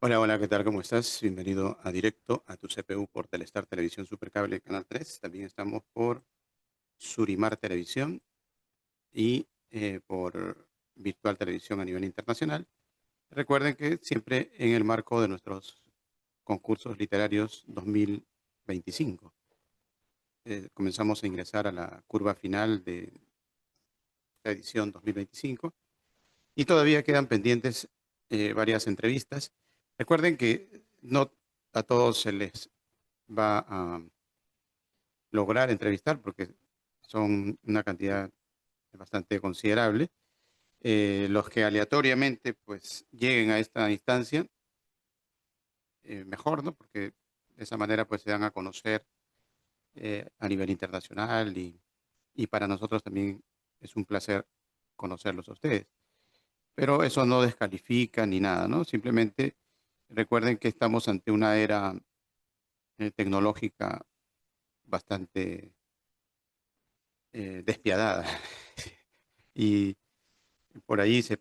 Hola, hola, ¿qué tal? ¿Cómo estás? Bienvenido a Directo a tu CPU por Telestar Televisión Supercable Canal 3. También estamos por Surimar Televisión y por Virtual Televisión a nivel internacional. Recuerden que siempre en el marco de nuestros concursos literarios 2025. Comenzamos a ingresar a la curva final de la edición 2025 y todavía quedan pendientes varias entrevistas. Recuerden que no a todos se les va a lograr entrevistar porque son una cantidad bastante considerable. Los que aleatoriamente pues lleguen a esta instancia, mejor, ¿no? Porque de esa manera pues se dan a conocer a nivel internacional y para nosotros también es un placer conocerlos a ustedes. Pero eso no descalifica ni nada, ¿no? Simplemente recuerden que estamos ante una era tecnológica bastante despiadada. Y por ahí se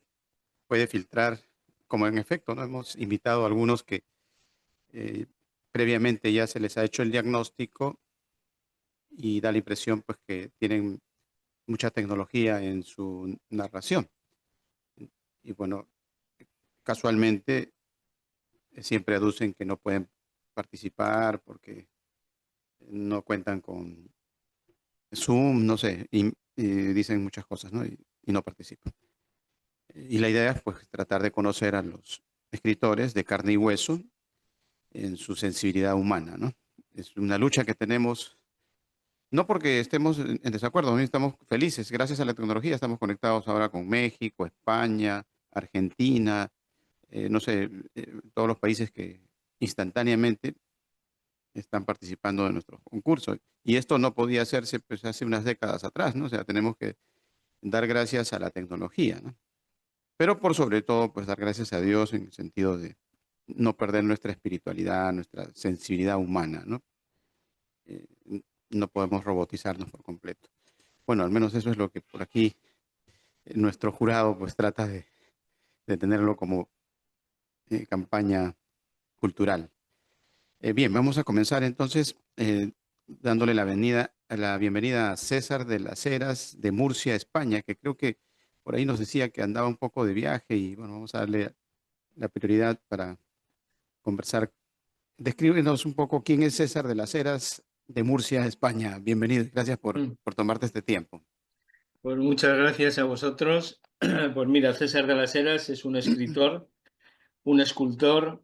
puede filtrar, como en efecto, ¿no? Hemos invitado a algunos que eh, previamente ya se les ha hecho el diagnóstico y da la impresión pues que tienen mucha tecnología en su narración. Y bueno, casualmente siempre aducen que no pueden participar porque no cuentan con Zoom, no sé, y dicen muchas cosas, ¿no? Y no participan. Y la idea es pues tratar de conocer a los escritores de carne y hueso en su sensibilidad humana, ¿no? Es una lucha que tenemos, no porque estemos en desacuerdo, ¿no? Estamos felices, gracias a la tecnología estamos conectados ahora con México, España, Argentina, no sé, todos los países que instantáneamente están participando de nuestros concursos. Y esto no podía hacerse pues hace unas décadas atrás, ¿no? O sea, tenemos que dar gracias a la tecnología, ¿no? Pero por sobre todo, pues dar gracias a Dios en el sentido de no perder nuestra espiritualidad, nuestra sensibilidad humana, ¿no? Eh, no podemos robotizarnos por completo. Bueno, al menos eso es lo que por aquí nuestro jurado pues trata de tenerlo como campaña cultural. Bien, vamos a comenzar entonces dándole la bienvenida a César de las Heras de Murcia, España, que creo que por ahí nos decía que andaba un poco de viaje y bueno, vamos a darle la prioridad para conversar. Descríbenos un poco quién es César de las Heras de Murcia, España. Bienvenido, gracias Mm. por tomarte este tiempo. Pues muchas gracias a vosotros. Pues mira, César de las Heras es un escritor, un escultor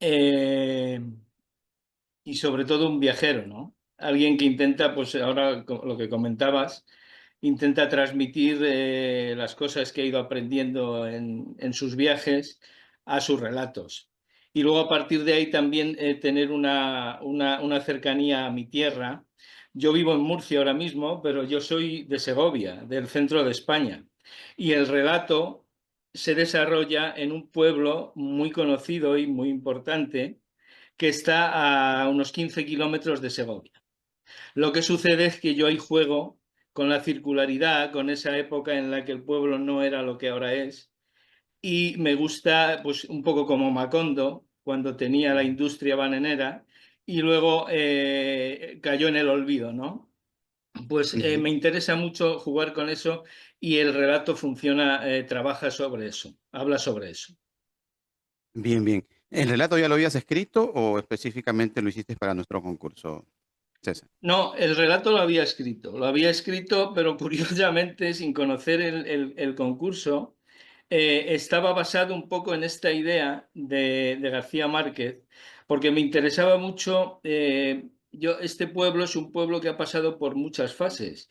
eh, y sobre todo un viajero, ¿no? Alguien que intenta, pues ahora lo que comentabas, intenta transmitir las cosas que ha ido aprendiendo en sus viajes a sus relatos. Y luego a partir de ahí también tener una cercanía a mi tierra. Yo vivo en Murcia ahora mismo, pero yo soy de Segovia, del centro de España. Y el relato se desarrolla en un pueblo muy conocido y muy importante que está a unos 15 kilómetros de Segovia. Lo que sucede es que yo ahí juego con la circularidad, con esa época en la que el pueblo no era lo que ahora es, y me gusta, pues un poco como Macondo, cuando tenía la Ujú, industria bananera, y luego cayó en el olvido, ¿no? Pues ujú. me interesa mucho jugar con eso y el relato funciona, trabaja sobre eso, habla sobre eso. Bien, bien. ¿El relato ya lo habías escrito o específicamente lo hiciste para nuestro concurso, César? No, el relato lo había escrito, pero curiosamente, sin conocer el concurso, estaba basado un poco en esta idea de García Márquez, porque me interesaba mucho. Este pueblo es un pueblo que ha pasado por muchas fases.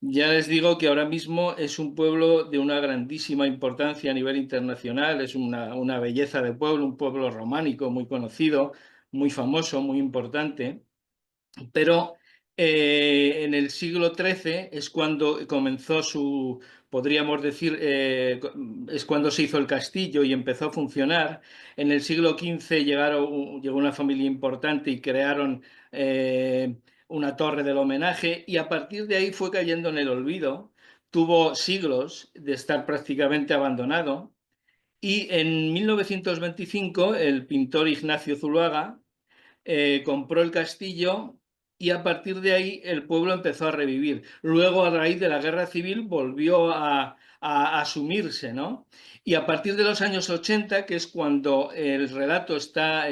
Ya les digo que ahora mismo es un pueblo de una grandísima importancia a nivel internacional, es una belleza de pueblo, un pueblo románico muy conocido, muy famoso, muy importante. Pero en el siglo XIII es cuando comenzó podríamos decir, es cuando se hizo el castillo y empezó a funcionar. En el siglo XV llegó una familia importante y crearon una torre del homenaje y a partir de ahí fue cayendo en el olvido. Tuvo siglos de estar prácticamente abandonado Y en 1925 el pintor Ignacio Zuluaga compró el castillo y a partir de ahí el pueblo empezó a revivir. Luego, a raíz de la guerra civil, volvió a asumirse, ¿no? Y a partir de los años 80, que es cuando el relato está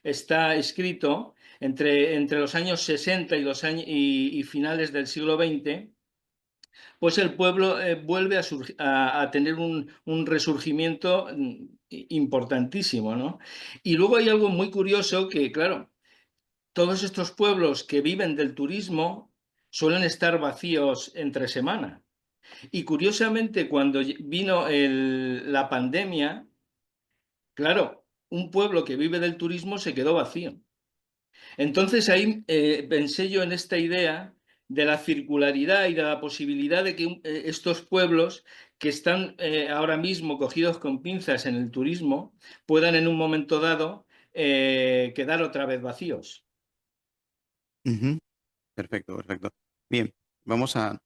escrito, entre los años 60 y finales del siglo XX, pues el pueblo vuelve a tener un resurgimiento importantísimo, ¿no? Y luego hay algo muy curioso que, claro, todos estos pueblos que viven del turismo suelen estar vacíos entre semana. Y curiosamente, cuando vino la pandemia, claro, un pueblo que vive del turismo se quedó vacío. Entonces ahí pensé yo en esta idea de la circularidad y de la posibilidad de que estos pueblos que están ahora mismo cogidos con pinzas en el turismo puedan en un momento dado quedar otra vez vacíos. Ujú. Perfecto, perfecto. Bien, vamos a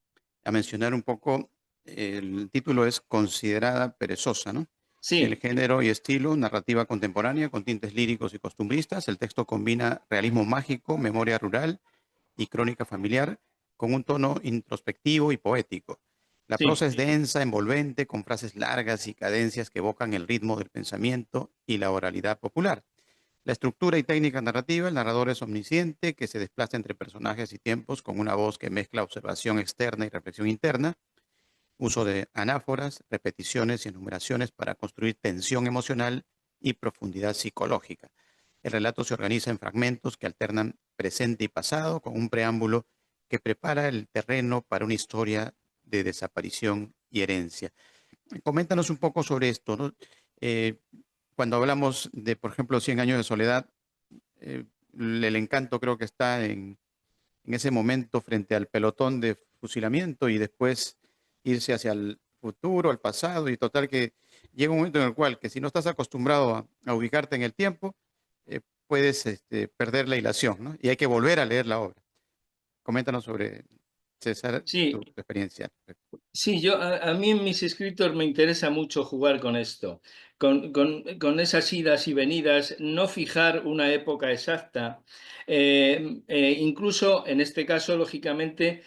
mencionar un poco, el título es Considerada perezosa, ¿no? El Sí, género y estilo, narrativa contemporánea con tintes líricos y costumbristas. El texto combina realismo mágico, memoria rural y crónica familiar con un tono introspectivo y poético. La prosa sí. es densa, envolvente, con frases largas y cadencias que evocan el ritmo del pensamiento y la oralidad popular. La estructura y técnica narrativa, el narrador es omnisciente, que se desplaza entre personajes y tiempos con una voz que mezcla observación externa y reflexión interna, uso de anáforas, repeticiones y enumeraciones para construir tensión emocional y profundidad psicológica. El relato se organiza en fragmentos que alternan presente y pasado, con un preámbulo que prepara el terreno para una historia de desaparición y herencia. Coméntanos un poco sobre esto, ¿no? Eh, Cuando hablamos de, por ejemplo, Cien años de soledad, eh, el encanto creo que está en ese momento frente al pelotón de fusilamiento y después irse hacia el futuro, al pasado, y total que llega un momento en el cual que si no estás acostumbrado a ubicarte en el tiempo, puedes perder la hilación, ¿no? Y hay que volver a leer la obra. Coméntanos sobre, César, Sí, tu experiencia. sí, a mí en mis escritos me interesa mucho jugar con esto, con esas idas y venidas, no fijar una época exacta. Incluso en este caso, lógicamente,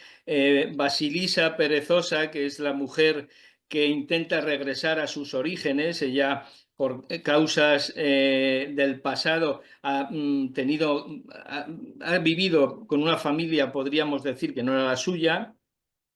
Basilisa Perezosa, que es la mujer que intenta regresar a sus orígenes, ella por causas del pasado ha vivido con una familia, podríamos decir, que no era la suya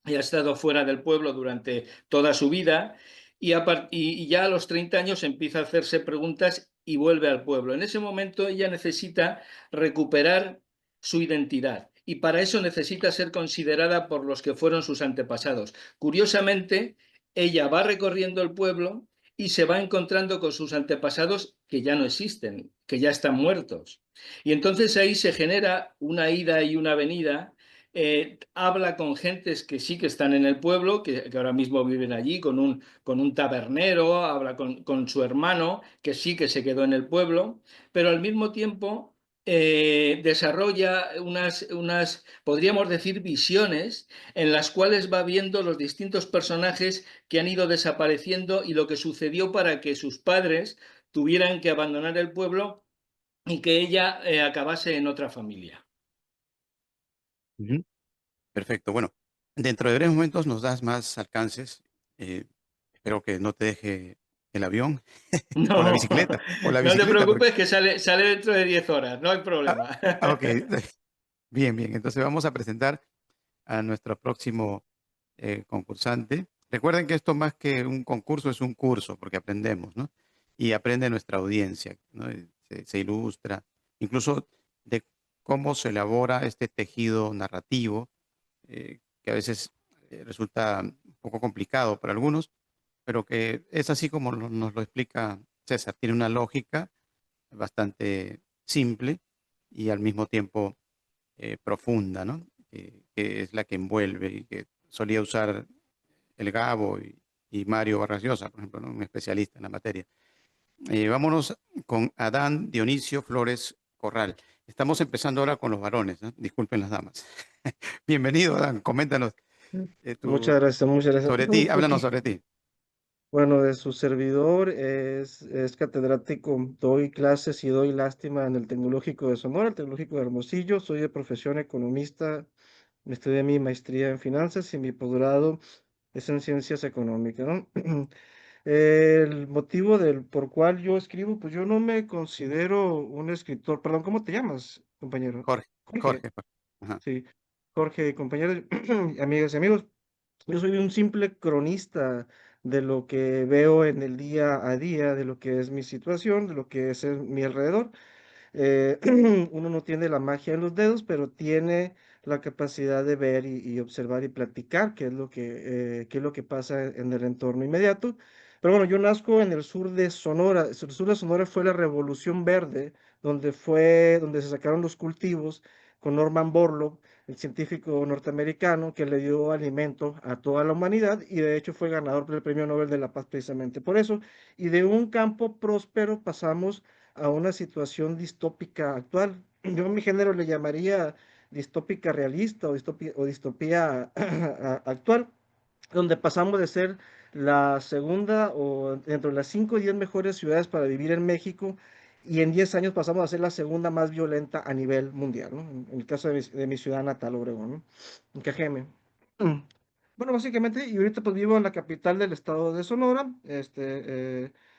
y ha estado fuera del pueblo durante toda su vida y ya a los 30 años empieza a hacerse preguntas y vuelve al pueblo. En ese momento ella necesita recuperar su identidad y para eso necesita ser considerada por los que fueron sus antepasados. Curiosamente, ella va recorriendo el pueblo y se va encontrando con sus antepasados que ya no existen, que ya están muertos. Y entonces ahí se genera una ida y una venida. Habla con gentes que sí que están en el pueblo, que ahora mismo viven allí, con un tabernero, habla con su hermano, que sí que se quedó en el pueblo, pero al mismo tiempo desarrolla podríamos decir, visiones en las cuales va viendo los distintos personajes que han ido desapareciendo y lo que sucedió para que sus padres tuvieran que abandonar el pueblo y que ella acabase en otra familia. Ujú. Perfecto. Bueno, dentro de breves momentos nos das más alcances. Eh, Espero que no te deje el avión o la No, bicicleta, o la no te bicicleta, porque... preocupes que sale dentro de 10 horas, no hay Ah, problema. ok, bien, bien. Entonces vamos a presentar a nuestro próximo concursante. Recuerden que esto más que un concurso es un curso, porque aprendemos, ¿no? Y aprende nuestra audiencia, ¿no? Y se ilustra, incluso de cómo se elabora este tejido narrativo, que a veces resulta un poco complicado para algunos, pero que es así como nos lo explica César. Tiene una lógica bastante simple y al mismo tiempo profunda, ¿no? Que es la que envuelve y que solía usar el Gabo y Mario Vargas Llosa, por ejemplo, ¿no? Un especialista en la materia. Vámonos con Adán Dionisio Flores Corral. Estamos empezando ahora con los varones, ¿no? Disculpen las damas. Bienvenido, Adán. Coméntanos Muchas gracias, muchas gracias. sobre ti. Háblanos sobre ti. Bueno, de su servidor es catedrático, doy clases y doy lástima en el Tecnológico de Sonora, el Tecnológico de Hermosillo. Soy de profesión economista, estudié mi maestría en finanzas y mi posgrado es en ciencias económicas, ¿no? El motivo por cual yo escribo, pues yo no me considero un escritor. Perdón, ¿cómo te llamas, compañero? Jorge, Jorge. Jorge. Ajá, Sí, Jorge, compañeros, amigas y amigos, yo soy un simple cronista de lo que veo en el día a día, de lo que es mi situación, de lo que es en mi alrededor. Eh, Uno no tiene la magia en los dedos, pero tiene la capacidad de ver y observar y platicar qué es lo que pasa en el entorno inmediato. Pero bueno, yo nazco en el sur de Sonora. El sur de Sonora fue la Revolución Verde, donde se sacaron los cultivos con Norman Borlaug, el científico norteamericano que le dio alimento a toda la humanidad y de hecho fue ganador del Premio Nobel de la Paz precisamente por eso. Y de un campo próspero pasamos a una situación distópica actual. Yo a mi género le llamaría distópica realista o distopía actual, donde pasamos de ser la segunda o dentro de las 5 o 10 mejores ciudades para vivir en México y en 10 años pasamos a ser la segunda más violenta a nivel mundial, ¿no? En el caso de mi ciudad natal, Obregón, ¿no? En Cajeme. Bueno, básicamente, y ahorita pues vivo en la capital del estado de Sonora,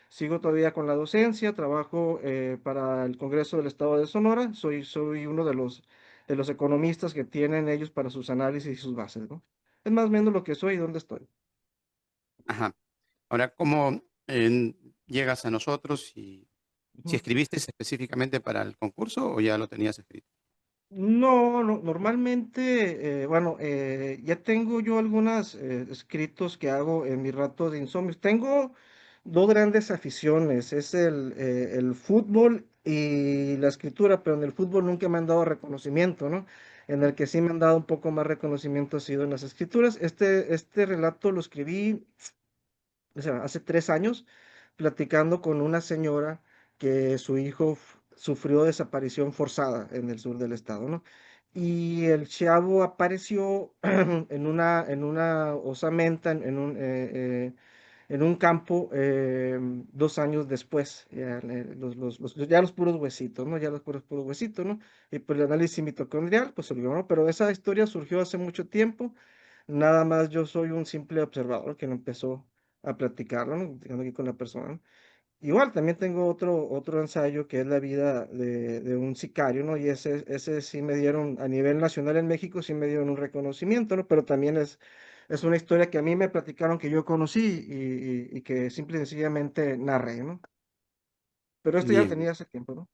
sigo todavía con la docencia, trabajo para el Congreso del Estado de Sonora, soy uno de los economistas que tienen ellos para sus análisis y sus bases, ¿no? Es más o menos lo que soy y dónde estoy. ajá. Ahora, ¿cómo llegas a nosotros y si Ujú. escribiste específicamente para el concurso o ya lo tenías escrito? No, no, normalmente, bueno, ya tengo yo algunos escritos que hago en mi rato de insomnio. Tengo dos grandes aficiones, es el fútbol y la escritura, pero en el fútbol nunca me han dado reconocimiento, ¿no? En el que sí me han dado un poco más reconocimiento ha sido en las escrituras. Este relato lo escribí, o sea, hace 3 años, platicando con una señora que su hijo sufrió desaparición forzada en el sur del estado, ¿no? Y el chavo apareció en una osamenta, en un campo 2 años después, ya, ya los puros huesitos, ¿no? Ya los puros huesitos, ¿no? Y por el análisis mitocondrial, pues se olvidó, ¿no? Pero esa historia surgió hace mucho tiempo. Nada más yo soy un simple observador que no empezó a platicarlo, ¿no? Platicando aquí con la persona, ¿no? Igual también tengo otro ensayo que es la vida de un sicario, ¿no? Y ese sí me dieron, a nivel nacional en México, sí me dieron un reconocimiento, ¿no? Pero también es una historia que a mí me platicaron que yo conocí y que simple y sencillamente narré, ¿no? Pero esto ya lo Bien, tenía hace tiempo, ¿no?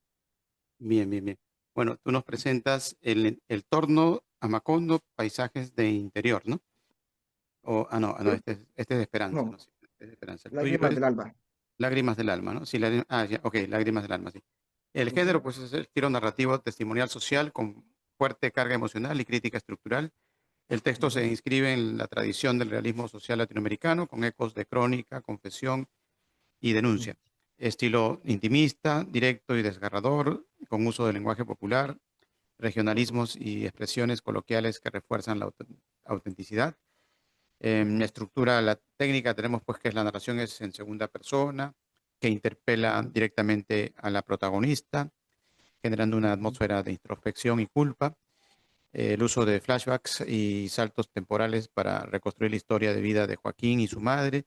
bien, bien, bien. Bueno, tú nos presentas el Torno a Macondo, paisajes de interior, ¿no? No, ¿Sí? este es de Esperanza, No, ¿no? Sí, este es de Esperanza. El tuyo Lágrimas es del Alba. Lágrimas del alma, ¿no? Sí, ya, ok, Lágrimas del alma, sí. El Ujú, género, pues, es el tiro narrativo testimonial social con fuerte carga emocional y crítica estructural. El texto se ujú, inscribe en la tradición del realismo social latinoamericano, con ecos de crónica, confesión y ujú, denuncia. Estilo intimista, directo y desgarrador, con uso del lenguaje popular, ujú, regionalismos y expresiones coloquiales que refuerzan la autenticidad. En la estructura, la técnica, tenemos pues que la narración es en segunda persona, que interpela ujú, directamente a la protagonista, generando una ujú, atmósfera de introspección y culpa. El uso de flashbacks y saltos temporales para reconstruir la historia de vida de Joaquín y su madre,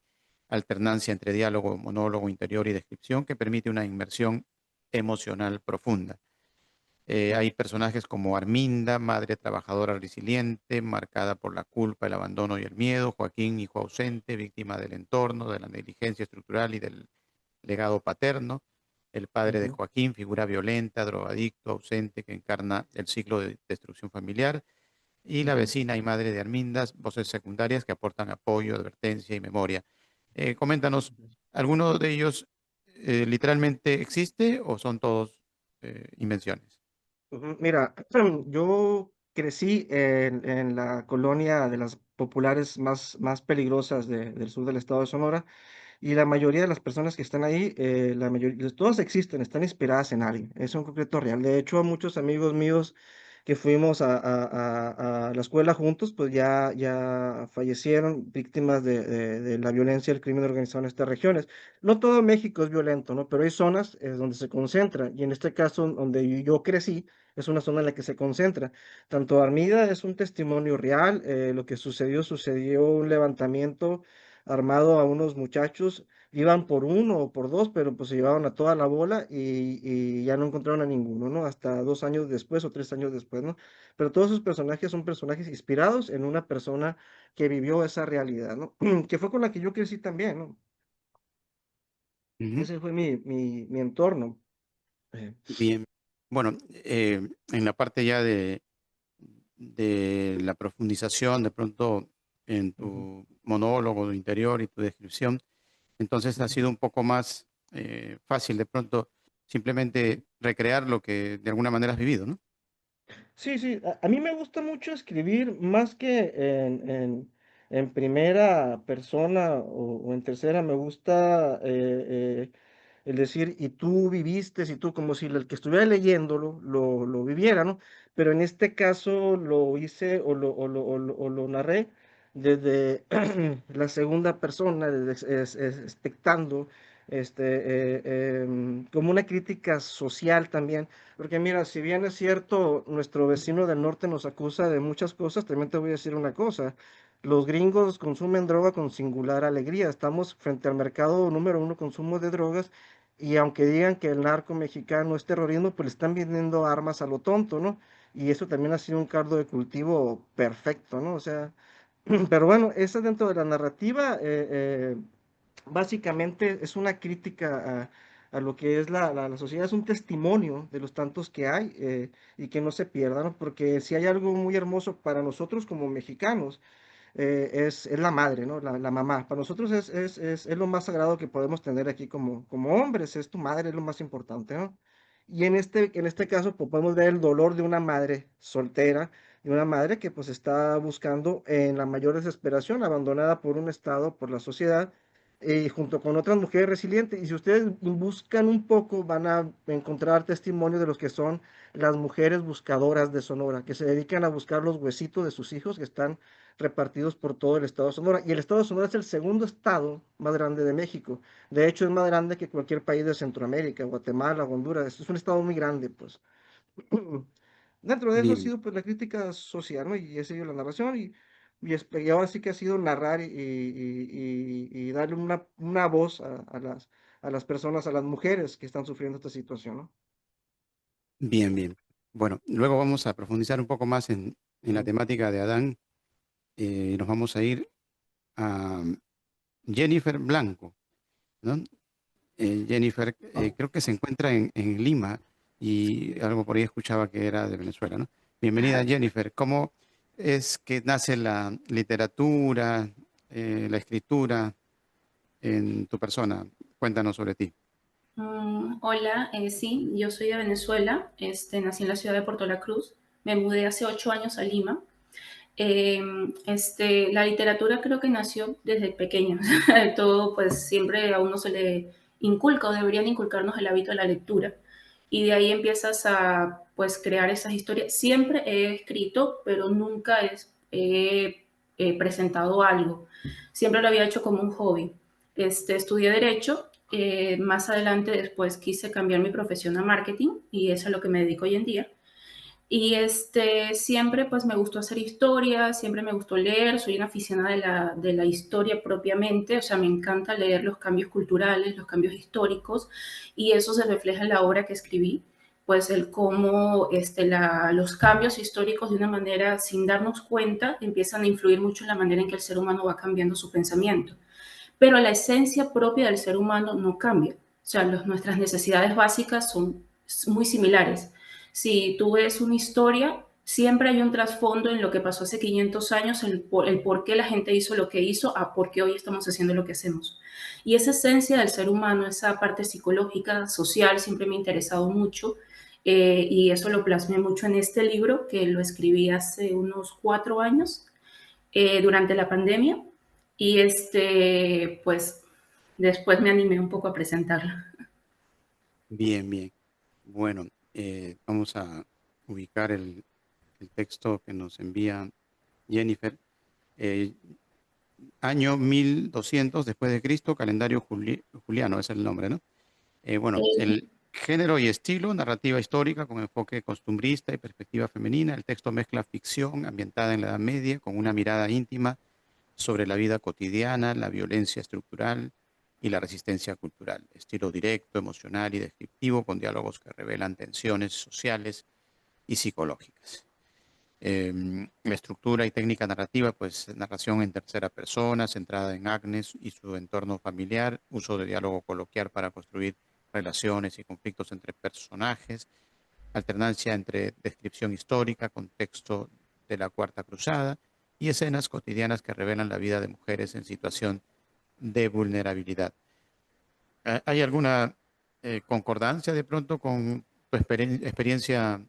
alternancia entre diálogo, monólogo interior y descripción que permite una inmersión emocional profunda. Hay personajes como Arminda, madre trabajadora resiliente, marcada por la culpa, el abandono y el miedo. Joaquín, hijo ausente, víctima del entorno, de la negligencia estructural y del legado paterno. El padre de ujú, Joaquín, figura violenta, drogadicto, ausente, que encarna el ciclo de destrucción familiar. Y la ujú, vecina y madre de Armindas, voces secundarias que aportan apoyo, advertencia y memoria. Coméntanos, ujú. ¿alguno de ellos literalmente existe o son todos invenciones? Ujú. Mira, yo crecí en la colonia de las populares más peligrosas del sur del estado de Sonora y la mayoría de las personas que están ahí, la mayoría, todas existen, están inspiradas en alguien, es un concreto real. De hecho, muchos amigos míos que fuimos a la escuela juntos, pues ya fallecieron víctimas de la violencia y el crimen organizado en estas regiones. No todo México es violento, ¿no? Pero hay zonas donde se concentra, y en este caso, donde yo crecí, es una zona en la que se concentra. Tanto Armida es un testimonio real, lo que sucedió un levantamiento armado a unos muchachos, iban por uno o por dos, pero pues se llevaban a toda la bola y ya no encontraron a ninguno, ¿no? Hasta 2 años después o 3 años después, ¿no? Pero todos esos personajes son personajes inspirados en una persona que vivió esa realidad, ¿no? Que fue con la que yo crecí también, ¿no? Ujú. Ese fue mi entorno. Eh, Bien. Bueno, en la parte ya de la profundización, de pronto en ujú, tu monólogo interior y tu descripción, entonces ha ujú. sido un poco más fácil de pronto simplemente recrear lo que de alguna manera has vivido, ¿no? Sí, sí, a mí me gusta mucho escribir más que en primera persona o en tercera, me gusta el decir, y tú viviste, y tú, como si el que estuviera leyéndolo lo viviera, ¿no? Pero en este caso lo hice o lo narré desde la segunda persona, desde, expectando, como una crítica social también. Porque mira, si bien es cierto, nuestro vecino del norte nos acusa de muchas cosas, también te voy a decir una cosa. Los gringos consumen droga con singular alegría. Estamos frente al mercado número uno consumo de drogas, y aunque digan que el narco mexicano es terrorismo, pues le están vendiendo armas a lo tonto, ¿no? Y eso también ha sido un caldo de cultivo perfecto, ¿no? O sea, pero bueno, eso dentro de la narrativa, básicamente es una crítica a lo que es la sociedad, es un testimonio de los tantos que hay, y que no se pierdan, ¿no? Porque si hay algo muy hermoso para nosotros como mexicanos, es la madre, ¿no? La mamá. Para nosotros es lo más sagrado que podemos tener aquí como hombres, es tu madre, es lo más importante, ¿no? Y en este caso, pues, podemos ver el dolor de una madre soltera, de una madre que pues está buscando en la mayor desesperación, abandonada por un Estado, por la sociedad, junto con otras mujeres resilientes. Y si ustedes buscan un poco, van a encontrar testimonio de los que son las mujeres buscadoras de Sonora, que se dedican a buscar los huesitos de sus hijos que están repartidos por todo el estado de Sonora. Y el estado de Sonora es el segundo estado más grande de México. De hecho, es más grande que cualquier país de Centroamérica, Guatemala, Honduras. Es un estado muy grande, pues. Dentro de eso ha Bien, sido pues la crítica social, ¿no? Y ha sido la narración y ahora sí que ha sido narrar y darle una voz a las personas, a las mujeres que están sufriendo esta situación, ¿no? bien, bien. Bueno, luego vamos a profundizar un poco más en la Ujú. temática de Adán. Nos vamos a ir a Jennifer Blanco, ¿no? Jennifer, creo que se encuentra en Lima y algo por ahí escuchaba que era de Venezuela, ¿no? Bienvenida, Jennifer. ¿Cómo es que nace la literatura, la escritura en tu persona? Cuéntanos sobre ti. Hola, sí, yo soy de Venezuela, nací en la ciudad de Puerto La Cruz, me mudé hace 8 años a Lima. La literatura creo que nació desde pequeño, todo pues siempre a uno se le inculca o deberían inculcarnos el hábito de la lectura y de ahí empiezas a pues crear esas historias. Siempre he escrito, pero nunca he presentado algo, siempre lo había hecho como un hobby. Estudié Derecho, más adelante después quise cambiar mi profesión a marketing y eso es a lo que me dedico hoy en día. Y siempre pues me gustó hacer historia, siempre me gustó leer, soy una aficionada de la historia propiamente, o sea, me encanta leer los cambios culturales, los cambios históricos, y eso se refleja en la obra que escribí, pues el cómo los cambios históricos de una manera sin darnos cuenta empiezan a influir mucho en la manera en que el ser humano va cambiando su pensamiento. Pero la esencia propia del ser humano no cambia, o sea, nuestras necesidades básicas son muy similares. Si tú ves una historia, siempre hay un trasfondo en lo que pasó hace 500 años, el por qué la gente hizo lo que hizo, a por qué hoy estamos haciendo lo que hacemos. Y esa esencia del ser humano, esa parte psicológica, social, siempre me ha interesado mucho. Y eso lo plasmé mucho en este libro, que lo escribí hace unos 4 años, durante la pandemia. Y pues después me animé un poco a presentarlo. Bien, bien. Bueno, vamos a ubicar el texto que nos envía Jennifer. Año 1200 después de Cristo, calendario juliano, es el nombre, ¿no? Bueno, Eh, el género y estilo, narrativa histórica con enfoque costumbrista y perspectiva femenina. El texto mezcla ficción ambientada en la Edad Media con una mirada íntima sobre la vida cotidiana, la violencia estructural y la resistencia cultural. Estilo directo, emocional y descriptivo, con diálogos que revelan tensiones sociales y psicológicas. La estructura y técnica narrativa, pues narración en tercera persona, centrada en Agnes y su entorno familiar, uso de diálogo coloquial para construir relaciones y conflictos entre personajes, alternancia entre descripción histórica, contexto de la Cuarta Cruzada y escenas cotidianas que revelan la vida de mujeres en situación de vulnerabilidad. ¿Hay alguna concordancia de pronto con tu experiencia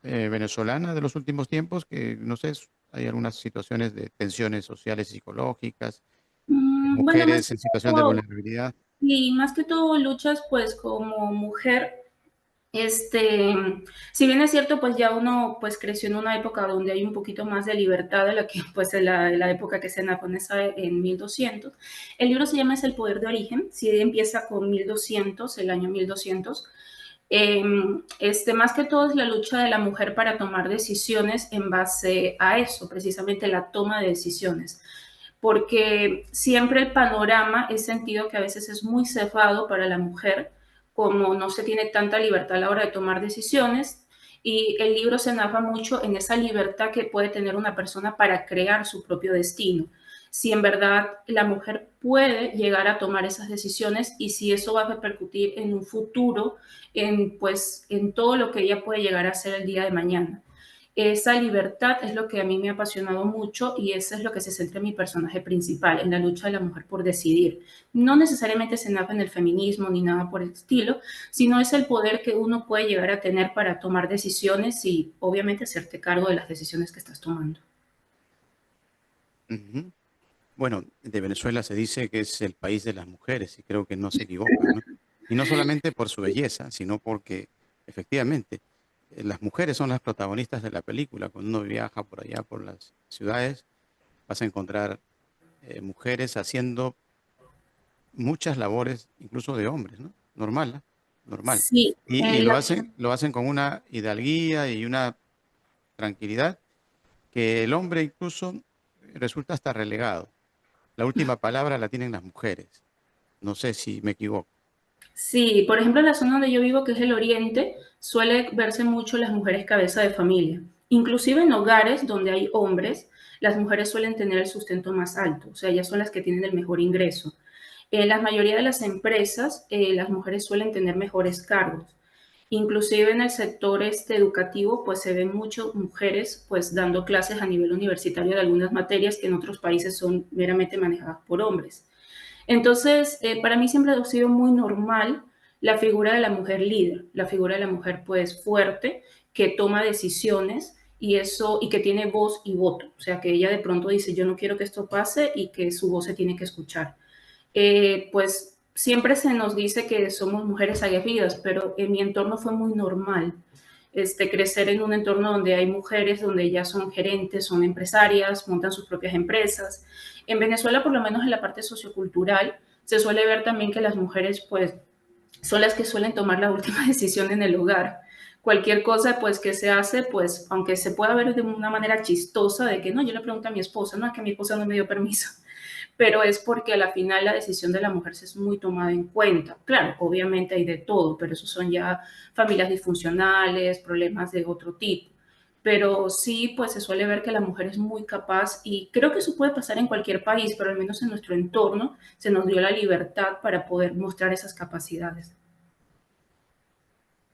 venezolana de los últimos tiempos? Que no sé, hay algunas situaciones de tensiones sociales y psicológicas, bueno, más mujeres que en situación de todo, vulnerabilidad. y más que todo luchas pues como mujer. Este, si bien es cierto, pues ya uno pues creció en una época donde hay un poquito más de libertad de la que pues en la época que se japonesa en 1200. El libro se llama Es el poder de origen, si empieza con 1200, el año 1200. Más que todo es la lucha de la mujer para tomar decisiones en base a eso, precisamente la toma de decisiones, porque siempre el panorama es sentido que a veces es muy cefado para la mujer, como no se tiene tanta libertad a la hora de tomar decisiones, y el libro se narra mucho en esa libertad que puede tener una persona para crear su propio destino. Si en verdad la mujer puede llegar a tomar esas decisiones y si eso va a repercutir en un futuro, en todo lo que ella puede llegar a hacer el día de mañana. Esa libertad es lo que a mí me ha apasionado mucho y eso es lo que se centra en mi personaje principal, en la lucha de la mujer por decidir. No necesariamente se narra en el feminismo ni nada por el estilo, sino es el poder que uno puede llegar a tener para tomar decisiones y obviamente hacerte cargo de las decisiones que estás tomando. Ujú. Bueno, de Venezuela se dice que es el país de las mujeres y creo que no se equivocan, ¿no? Y no solamente por su belleza, sino porque efectivamente las mujeres son las protagonistas de la película. Cuando uno viaja por allá, por las ciudades, vas a encontrar mujeres haciendo muchas labores, incluso de hombres, ¿no? Normal, ¿no? Normal. Sí, Y lo hacen con una hidalguía y una tranquilidad que el hombre incluso resulta hasta relegado. La última palabra la tienen las mujeres. No sé si me equivoco. sí, por ejemplo, en la zona donde yo vivo, que es el oriente, suele verse mucho las mujeres cabeza de familia. Inclusive en hogares donde hay hombres, las mujeres suelen tener el sustento más alto, o sea, ellas son las que tienen el mejor ingreso. En la mayoría de las empresas, las mujeres suelen tener mejores cargos. Inclusive en el sector educativo, pues se ven muchas mujeres pues dando clases a nivel universitario de algunas materias que en otros países son meramente manejadas por hombres. Entonces, para mí siempre ha sido muy normal la figura de la mujer líder, la figura de la mujer pues fuerte, que toma decisiones y eso, y que tiene voz y voto. O sea, que ella de pronto dice, yo no quiero que esto pase y que su voz se tiene que escuchar. Pues siempre se nos dice que somos mujeres aguerridas, pero en mi entorno fue muy normal. Crecer en un entorno donde hay mujeres, donde ellas son gerentes, son empresarias, montan sus propias empresas. En Venezuela, por lo menos en la parte sociocultural, se suele ver también que las mujeres pues son las que suelen tomar la última decisión en el hogar. Cualquier cosa pues que se hace, pues aunque se pueda ver de una manera chistosa de que no, yo le pregunto a mi esposa, no, es que mi esposa no me dio permiso, pero es porque a la final la decisión de la mujer se es muy tomada en cuenta. Claro, obviamente hay de todo, pero esos son ya familias disfuncionales, problemas de otro tipo. Pero sí, pues se suele ver que la mujer es muy capaz y creo que eso puede pasar en cualquier país, pero al menos en nuestro entorno se nos dio la libertad para poder mostrar esas capacidades.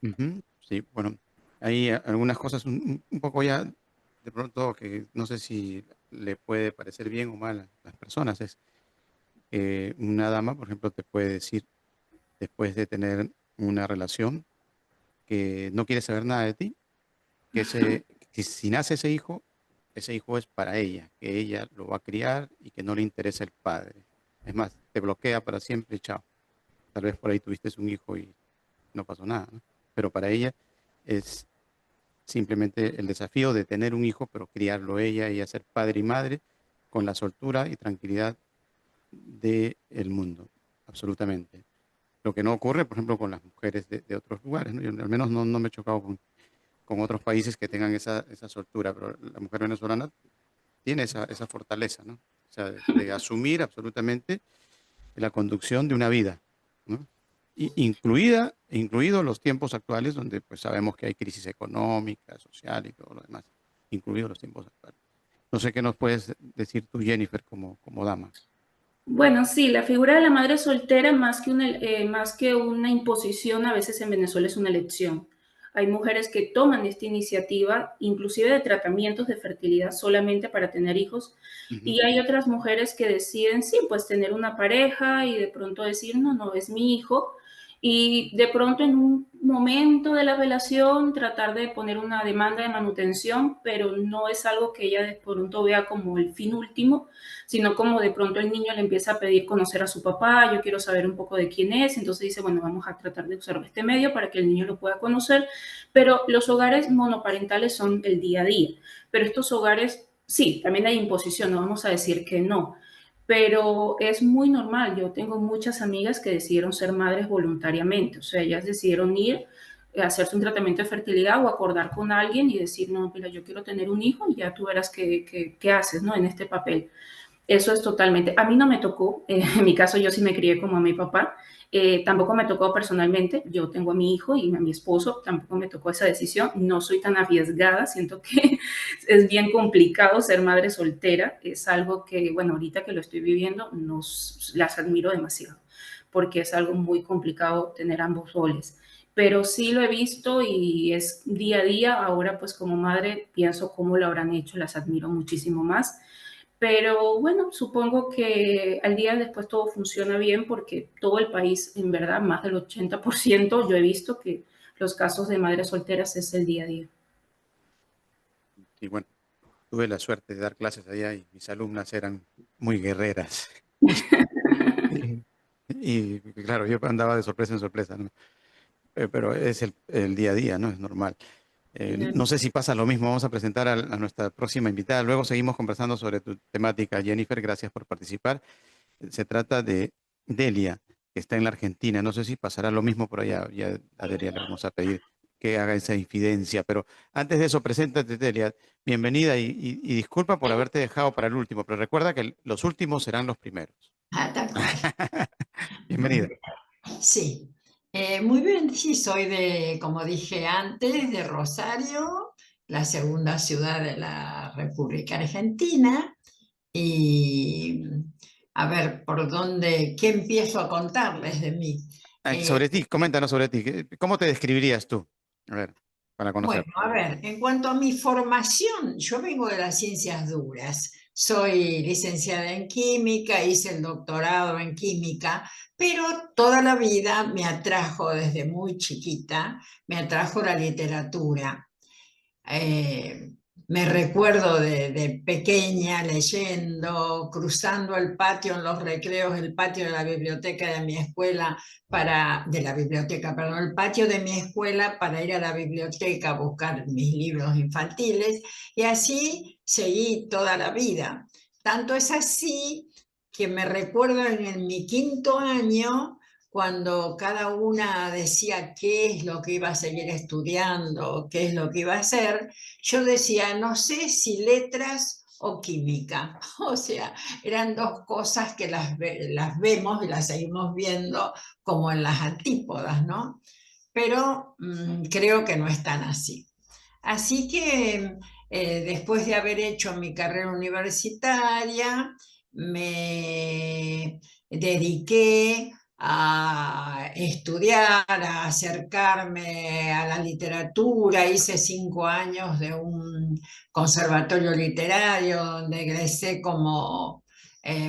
Ujú. Sí, bueno, hay algunas cosas un poco ya de pronto que no sé si le puede parecer bien o mal a las personas. Es que una dama, por ejemplo, te puede decir después de tener una relación que no quiere saber nada de ti, que si nace ese hijo es para ella, que ella lo va a criar y que no le interesa el padre. Es más, te bloquea para siempre y chao. Tal vez por ahí tuviste un hijo y no pasó nada, ¿no? Pero para ella es simplemente el desafío de tener un hijo, pero criarlo ella ser padre y madre con la soltura y tranquilidad del mundo, absolutamente. Lo que no ocurre, por ejemplo, con las mujeres de otros lugares, ¿no? Yo al menos no me he chocado con otros países que tengan esa soltura, pero la mujer venezolana tiene esa fortaleza, ¿no? O sea, de asumir absolutamente la conducción de una vida, ¿no? Incluidos los tiempos actuales, donde pues sabemos que hay crisis económica, social y todo lo demás, incluidos los tiempos actuales. No sé qué nos puedes decir tú, Jennifer, como dama. Bueno, sí, la figura de la madre soltera, más que una imposición, a veces en Venezuela es una elección. Hay mujeres que toman esta iniciativa, inclusive de tratamientos de fertilidad solamente para tener hijos, y hay otras mujeres que deciden, sí, pues tener una pareja y de pronto decir, no, no, es mi hijo, y de pronto en un momento de la relación tratar de poner una demanda de manutención, pero no es algo que ella de pronto vea como el fin último, sino como de pronto el niño le empieza a pedir conocer a su papá, yo quiero saber un poco de quién es, entonces dice, bueno, vamos a tratar de usar este medio para que el niño lo pueda conocer, pero los hogares monoparentales son el día a día, pero estos hogares, sí, también hay imposición, no vamos a decir que no, pero es muy normal. Yo tengo muchas amigas que decidieron ser madres voluntariamente, o sea, ellas decidieron ir a hacerse un tratamiento de fertilidad o acordar con alguien y decir, no, mira, yo quiero tener un hijo y ya tú verás qué haces, ¿no? En este papel. Eso es totalmente. A mí no me tocó, en mi caso yo sí me crié como a mi papá, tampoco me tocó personalmente, yo tengo a mi hijo y a mi esposo, tampoco me tocó esa decisión, no soy tan arriesgada, siento que es bien complicado ser madre soltera, es algo que, bueno, ahorita que lo estoy viviendo, las admiro demasiado, porque es algo muy complicado tener ambos roles. Pero sí lo he visto y es día a día, ahora pues como madre pienso cómo lo habrán hecho, las admiro muchísimo más. Pero bueno, supongo que al día después todo funciona bien porque todo el país, en verdad, más del 80%, yo he visto que los casos de madres solteras es el día a día. Y bueno, tuve la suerte de dar clases allá y mis alumnas eran muy guerreras. Y claro, yo andaba de sorpresa en sorpresa, ¿no? Pero es el día a día, ¿no? Es normal. No sé si pasa lo mismo. Vamos a presentar a nuestra próxima invitada. Luego seguimos conversando sobre tu temática, Jennifer. Gracias por participar. Se trata de Delia, que está en la Argentina. No sé si pasará lo mismo por allá. Ya a Delia le vamos a pedir que haga esa infidencia. Pero antes de eso, preséntate, Delia. Bienvenida y disculpa por haberte dejado para el último, pero recuerda que los últimos serán los primeros. Tal cual. Bienvenida. Sí, muy bien, sí, soy de, como dije antes, de Rosario, la segunda ciudad de la República Argentina. Y a ver, ¿qué empiezo a contarles de mí? Sobre ti, coméntanos sobre ti. ¿Cómo te describirías tú? A ver, para conocer. Bueno, a ver, en cuanto a mi formación, yo vengo de las ciencias duras. Soy licenciada en química, hice el doctorado en química, pero toda la vida me atrajo desde muy chiquita, me atrajo la literatura. Me recuerdo de pequeña leyendo, cruzando el patio en los recreos, el patio de la biblioteca de mi escuela el patio de mi escuela para ir a la biblioteca a buscar mis libros infantiles, y así seguí toda la vida. Tanto es así que me recuerdo en mi quinto año, cuando cada una decía qué es lo que iba a seguir estudiando, qué es lo que iba a hacer, yo decía, no sé si letras o química. O sea, eran dos cosas que las vemos y las seguimos viendo como en las antípodas, ¿no? Pero creo que no es tan así. Así que después de haber hecho mi carrera universitaria, me dediqué a estudiar, a acercarme a la literatura. Hice 5 años de un conservatorio literario donde egresé como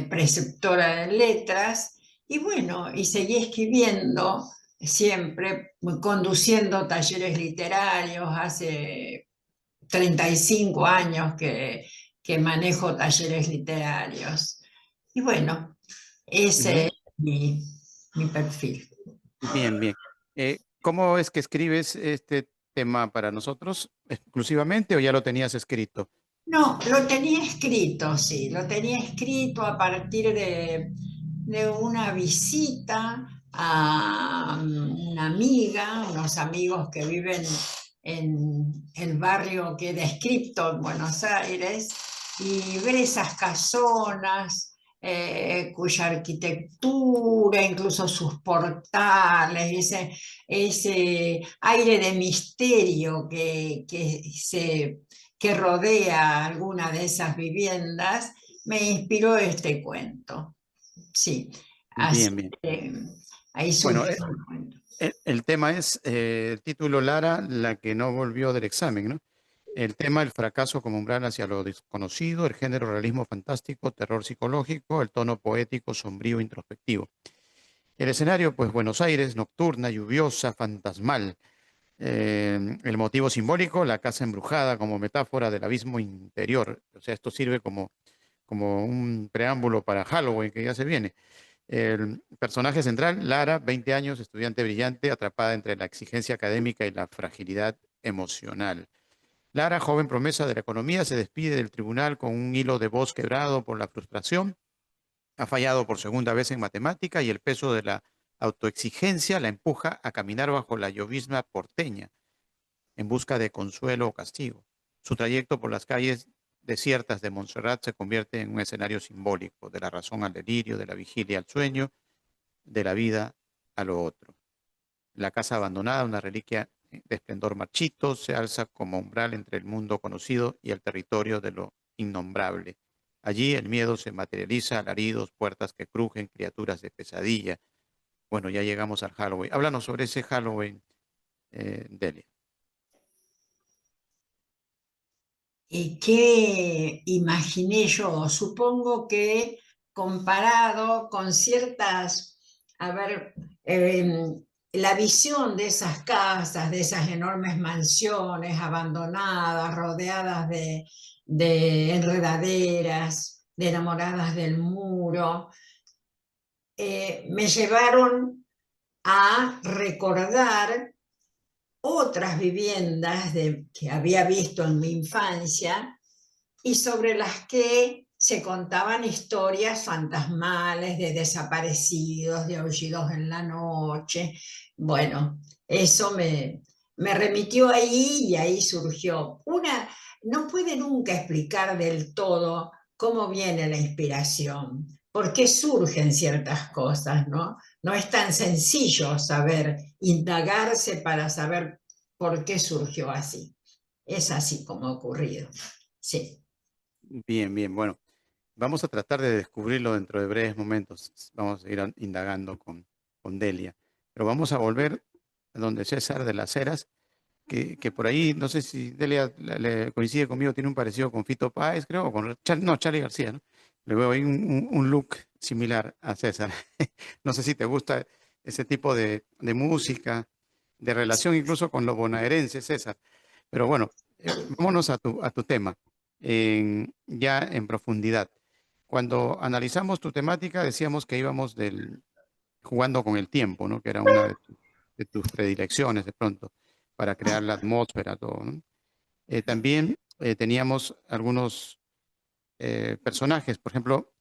preceptora de letras. Y bueno, y seguí escribiendo siempre, conduciendo talleres literarios. Hace 35 años que manejo talleres literarios. Y bueno, ese es mi perfil. Bien, bien. ¿Cómo es que escribes? ¿Te tema para nosotros exclusivamente o ya lo tenías escrito? No, lo tenía escrito, sí, lo tenía escrito a partir de una visita a una amiga, unos amigos que viven en el barrio que he descrito en Buenos Aires, y ver esas casonas cuya arquitectura, incluso sus portales, ese aire de misterio que rodea alguna de esas viviendas, me inspiró este cuento. Sí, así Bien, bien. que ahí Bueno, surgió el cuento. el tema es el título Lara, la que no volvió del examen, ¿no? El tema, el fracaso como umbral hacia lo desconocido, el género realismo fantástico, terror psicológico, el tono poético, sombrío, introspectivo. El escenario, pues Buenos Aires, nocturna, lluviosa, fantasmal. El motivo simbólico, la casa embrujada como metáfora del abismo interior. O sea, esto sirve como un preámbulo para Halloween, que ya se viene. El personaje central, Lara, 20 años, estudiante brillante, atrapada entre la exigencia académica y la fragilidad emocional. Lara, joven promesa de la economía, se despide del tribunal con un hilo de voz quebrado por la frustración. Ha fallado por segunda vez en matemática y el peso de la autoexigencia la empuja a caminar bajo la llovizna porteña en busca de consuelo o castigo. Su trayecto por las calles desiertas de Montserrat se convierte en un escenario simbólico de la razón al delirio, de la vigilia al sueño, de la vida a lo otro. La casa abandonada, una reliquia de esplendor marchito, se alza como umbral entre el mundo conocido y el territorio de lo innombrable. Allí el miedo se materializa, alaridos, puertas que crujen, criaturas de pesadilla. Bueno, ya llegamos al Halloween. Háblanos sobre ese Halloween, Delia. ¿Qué imaginé yo? Supongo que comparado con ciertas, a ver, la visión de esas casas, de esas enormes mansiones abandonadas, rodeadas de enredaderas, de enamoradas del muro, me llevaron a recordar otras viviendas que había visto en mi infancia y sobre las que se contaban historias fantasmales de desaparecidos, de aullidos en la noche. Bueno, eso me remitió ahí y ahí surgió. No puede nunca explicar del todo cómo viene la inspiración, por qué surgen ciertas cosas, ¿no? No es tan sencillo saber, indagarse para saber por qué surgió así. Es así como ha ocurrido. Sí. Bien, bien. Bueno, vamos a tratar de descubrirlo dentro de breves momentos. Vamos a ir indagando con Delia. Pero vamos a volver a donde César de las Heras, que por ahí, no sé si Delia le coincide conmigo, tiene un parecido con Fito Páez, creo, o con Charly García, ¿no? Le veo ahí un look similar a César. No sé si te gusta ese tipo de música, de relación incluso con los bonaerenses, César. Pero bueno, vámonos a tu tema, ya en profundidad. Cuando analizamos tu temática, decíamos que íbamos jugando con el tiempo, ¿no? Que era una de tus predilecciones de pronto para crear la atmósfera, todo, ¿no? También teníamos algunos personajes, por ejemplo,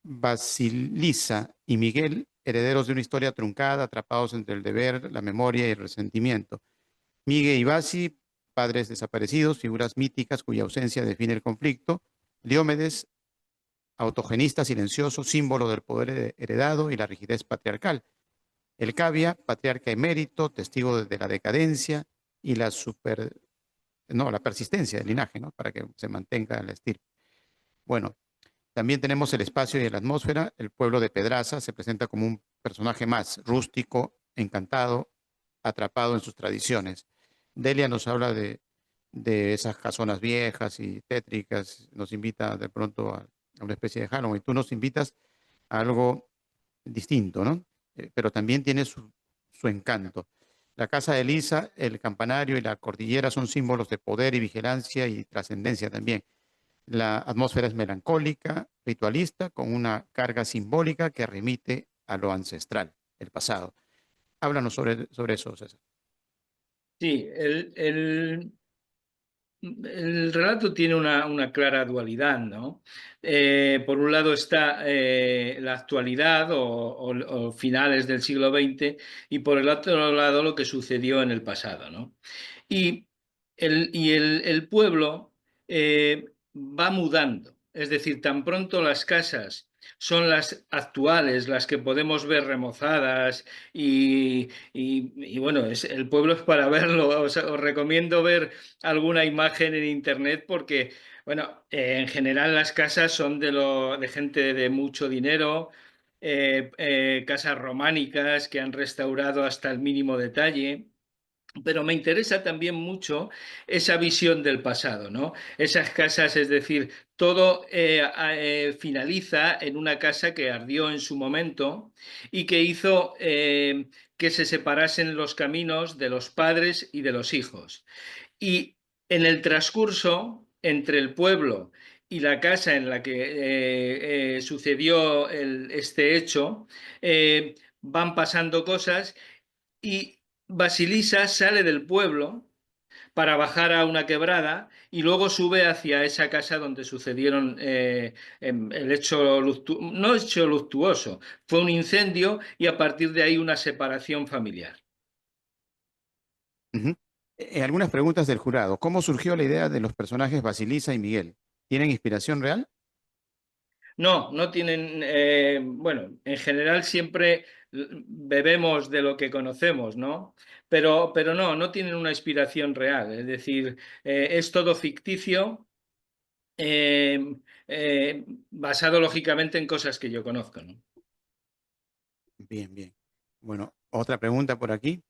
Basilisa y Miguel, herederos de una historia truncada, atrapados entre el deber, la memoria y el resentimiento. Miguel y Basi, padres desaparecidos, figuras míticas cuya ausencia define el conflicto. Diomedes, autogenista silencioso, símbolo del poder heredado y la rigidez patriarcal. El Cavia, patriarca emérito, testigo de la decadencia y la persistencia del linaje, ¿no? Para que se mantenga la estirpe. Bueno, también tenemos el espacio y la atmósfera. El pueblo de Pedraza se presenta como un personaje más rústico, encantado, atrapado en sus tradiciones. Delia nos habla de esas casonas viejas y tétricas, nos invita de pronto a una especie de Halloween. Tú nos invitas a algo distinto, ¿no? Pero también tiene su encanto. La casa de Elisa, el campanario y la cordillera son símbolos de poder y vigilancia y trascendencia también. La atmósfera es melancólica, ritualista, con una carga simbólica que remite a lo ancestral, el pasado. Háblanos sobre eso, César. Sí, el relato tiene una clara dualidad, ¿no? Por un lado está la actualidad o finales del siglo XX y por el otro lado lo que sucedió en el pasado, ¿no? Y el pueblo va mudando, es decir, tan pronto las casas son las actuales, las que podemos ver remozadas y bueno, el pueblo es para verlo. Os recomiendo ver alguna imagen en internet porque, bueno, en general las casas son de gente de mucho dinero, casas románicas que han restaurado hasta el mínimo detalle. Pero me interesa también mucho esa visión del pasado, ¿no? Esas casas, es decir, todo finaliza en una casa que ardió en su momento y que hizo que se separasen los caminos de los padres y de los hijos. Y en el transcurso entre el pueblo y la casa en la que sucedió este hecho, van pasando cosas y Basilisa sale del pueblo para bajar a una quebrada y luego sube hacia esa casa donde sucedieron el hecho no hecho luctuoso, fue un incendio y a partir de ahí una separación familiar. Ujú. Algunas preguntas del jurado. ¿Cómo surgió la idea de los personajes Basilisa y Miguel? ¿Tienen inspiración real? No, no tienen, bueno, en general siempre bebemos de lo que conocemos, ¿no? Pero no tienen una inspiración real, es decir, es todo ficticio, eh, basado lógicamente en cosas que yo conozco, ¿no? Bien, bien. Bueno, otra pregunta por aquí.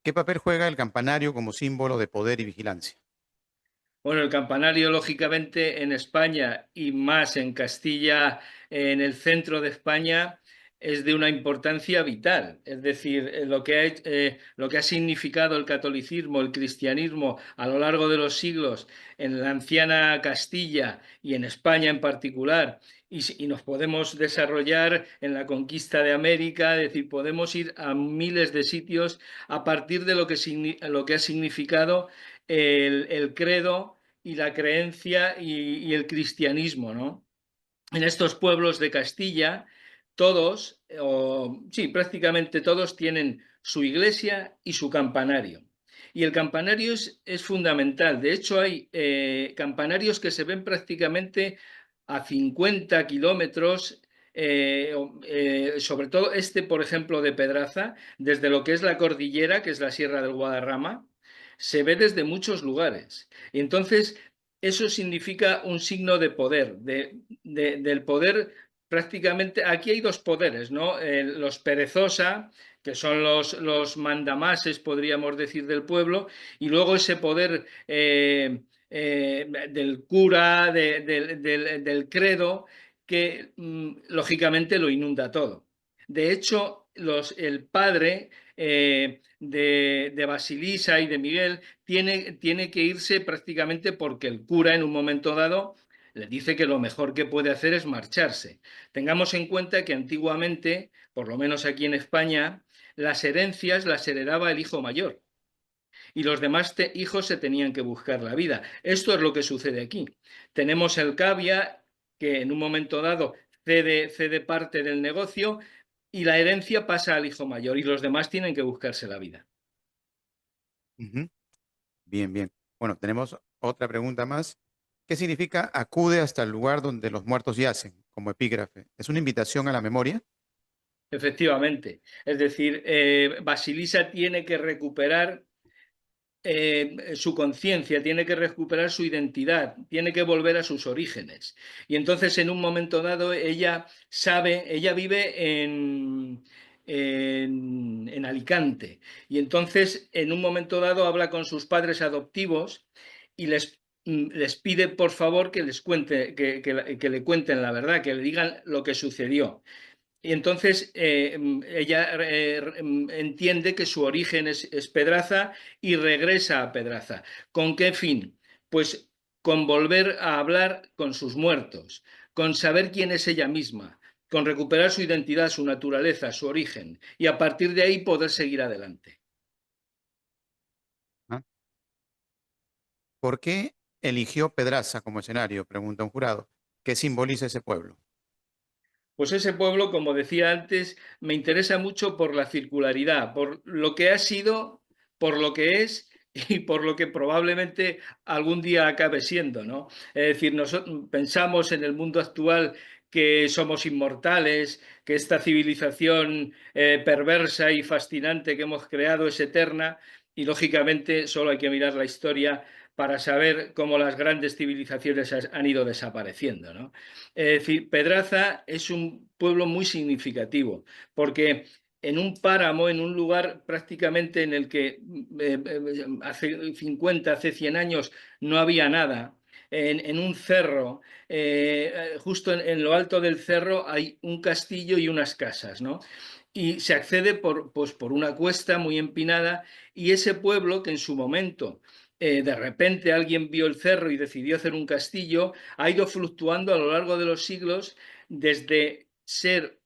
¿Qué papel juega el campanario como símbolo de poder y vigilancia? Bueno, el campanario, lógicamente, en España y más en Castilla, en el centro de España, es de una importancia vital. Es decir, lo que ha significado el catolicismo, el cristianismo a lo largo de los siglos en la anciana Castilla y en España en particular, y nos podemos desarrollar en la conquista de América, es decir, podemos ir a miles de sitios a partir de lo que ha significado el credo y la creencia y el cristianismo, ¿no? En estos pueblos de Castilla, todos, o sí, prácticamente todos tienen su iglesia y su campanario. Y el campanario es fundamental. De hecho, hay campanarios que se ven prácticamente a 50 kilómetros, sobre todo este, por ejemplo, de Pedraza, desde lo que es la cordillera, que es la Sierra del Guadarrama, se ve desde muchos lugares. Y entonces, eso significa un signo de poder, del poder prácticamente. Aquí hay dos poderes, ¿no? Los perezosa, que son los mandamases, podríamos decir, del pueblo, y luego ese poder del cura, del credo, que lógicamente lo inunda todo. De hecho, el padre de Basilisa y de Miguel tiene que irse prácticamente porque el cura en un momento dado le dice que lo mejor que puede hacer es marcharse. Tengamos en cuenta que antiguamente, por lo menos aquí en España, las herencias las heredaba el hijo mayor y los demás hijos se tenían que buscar la vida. Esto es lo que sucede aquí. Tenemos el cavia que en un momento dado cede parte del negocio y la herencia pasa al hijo mayor y los demás tienen que buscarse la vida. Ujú. Bien, bien. Bueno, tenemos otra pregunta más. ¿Qué significa acude hasta el lugar donde los muertos yacen, como epígrafe? ¿Es una invitación a la memoria? Efectivamente. Es decir, Basilisa tiene que recuperar su conciencia, tiene que recuperar su identidad, tiene que volver a sus orígenes. Y entonces en un momento dado ella vive en Alicante, y entonces en un momento dado habla con sus padres adoptivos y les pide por favor que les cuente, que le cuenten la verdad, que le digan lo que sucedió. Y entonces ella entiende que su origen es Pedraza y regresa a Pedraza. ¿Con qué fin? Pues con volver a hablar con sus muertos, con saber quién es ella misma, con recuperar su identidad, su naturaleza, su origen, y a partir de ahí poder seguir adelante. ¿Por qué eligió Pedraza como escenario? Pregunta un jurado. ¿Qué simboliza ese pueblo? Pues ese pueblo, como decía antes, me interesa mucho por la circularidad, por lo que ha sido, por lo que es y por lo que probablemente algún día acabe siendo, ¿no? Es decir, nosotros pensamos en el mundo actual que somos inmortales, que esta civilización perversa y fascinante que hemos creado es eterna, y lógicamente solo hay que mirar la historia para saber cómo las grandes civilizaciones han ido desapareciendo, ¿no? Es decir, Pedraza es un pueblo muy significativo, porque en un páramo, en un lugar prácticamente en el que hace 50, hace 100 años no había nada, en un cerro, justo en lo alto del cerro hay un castillo y unas casas, ¿no? Y se accede pues, por una cuesta muy empinada, y ese pueblo que en su momento de repente alguien vio el cerro y decidió hacer un castillo, ha ido fluctuando a lo largo de los siglos desde ser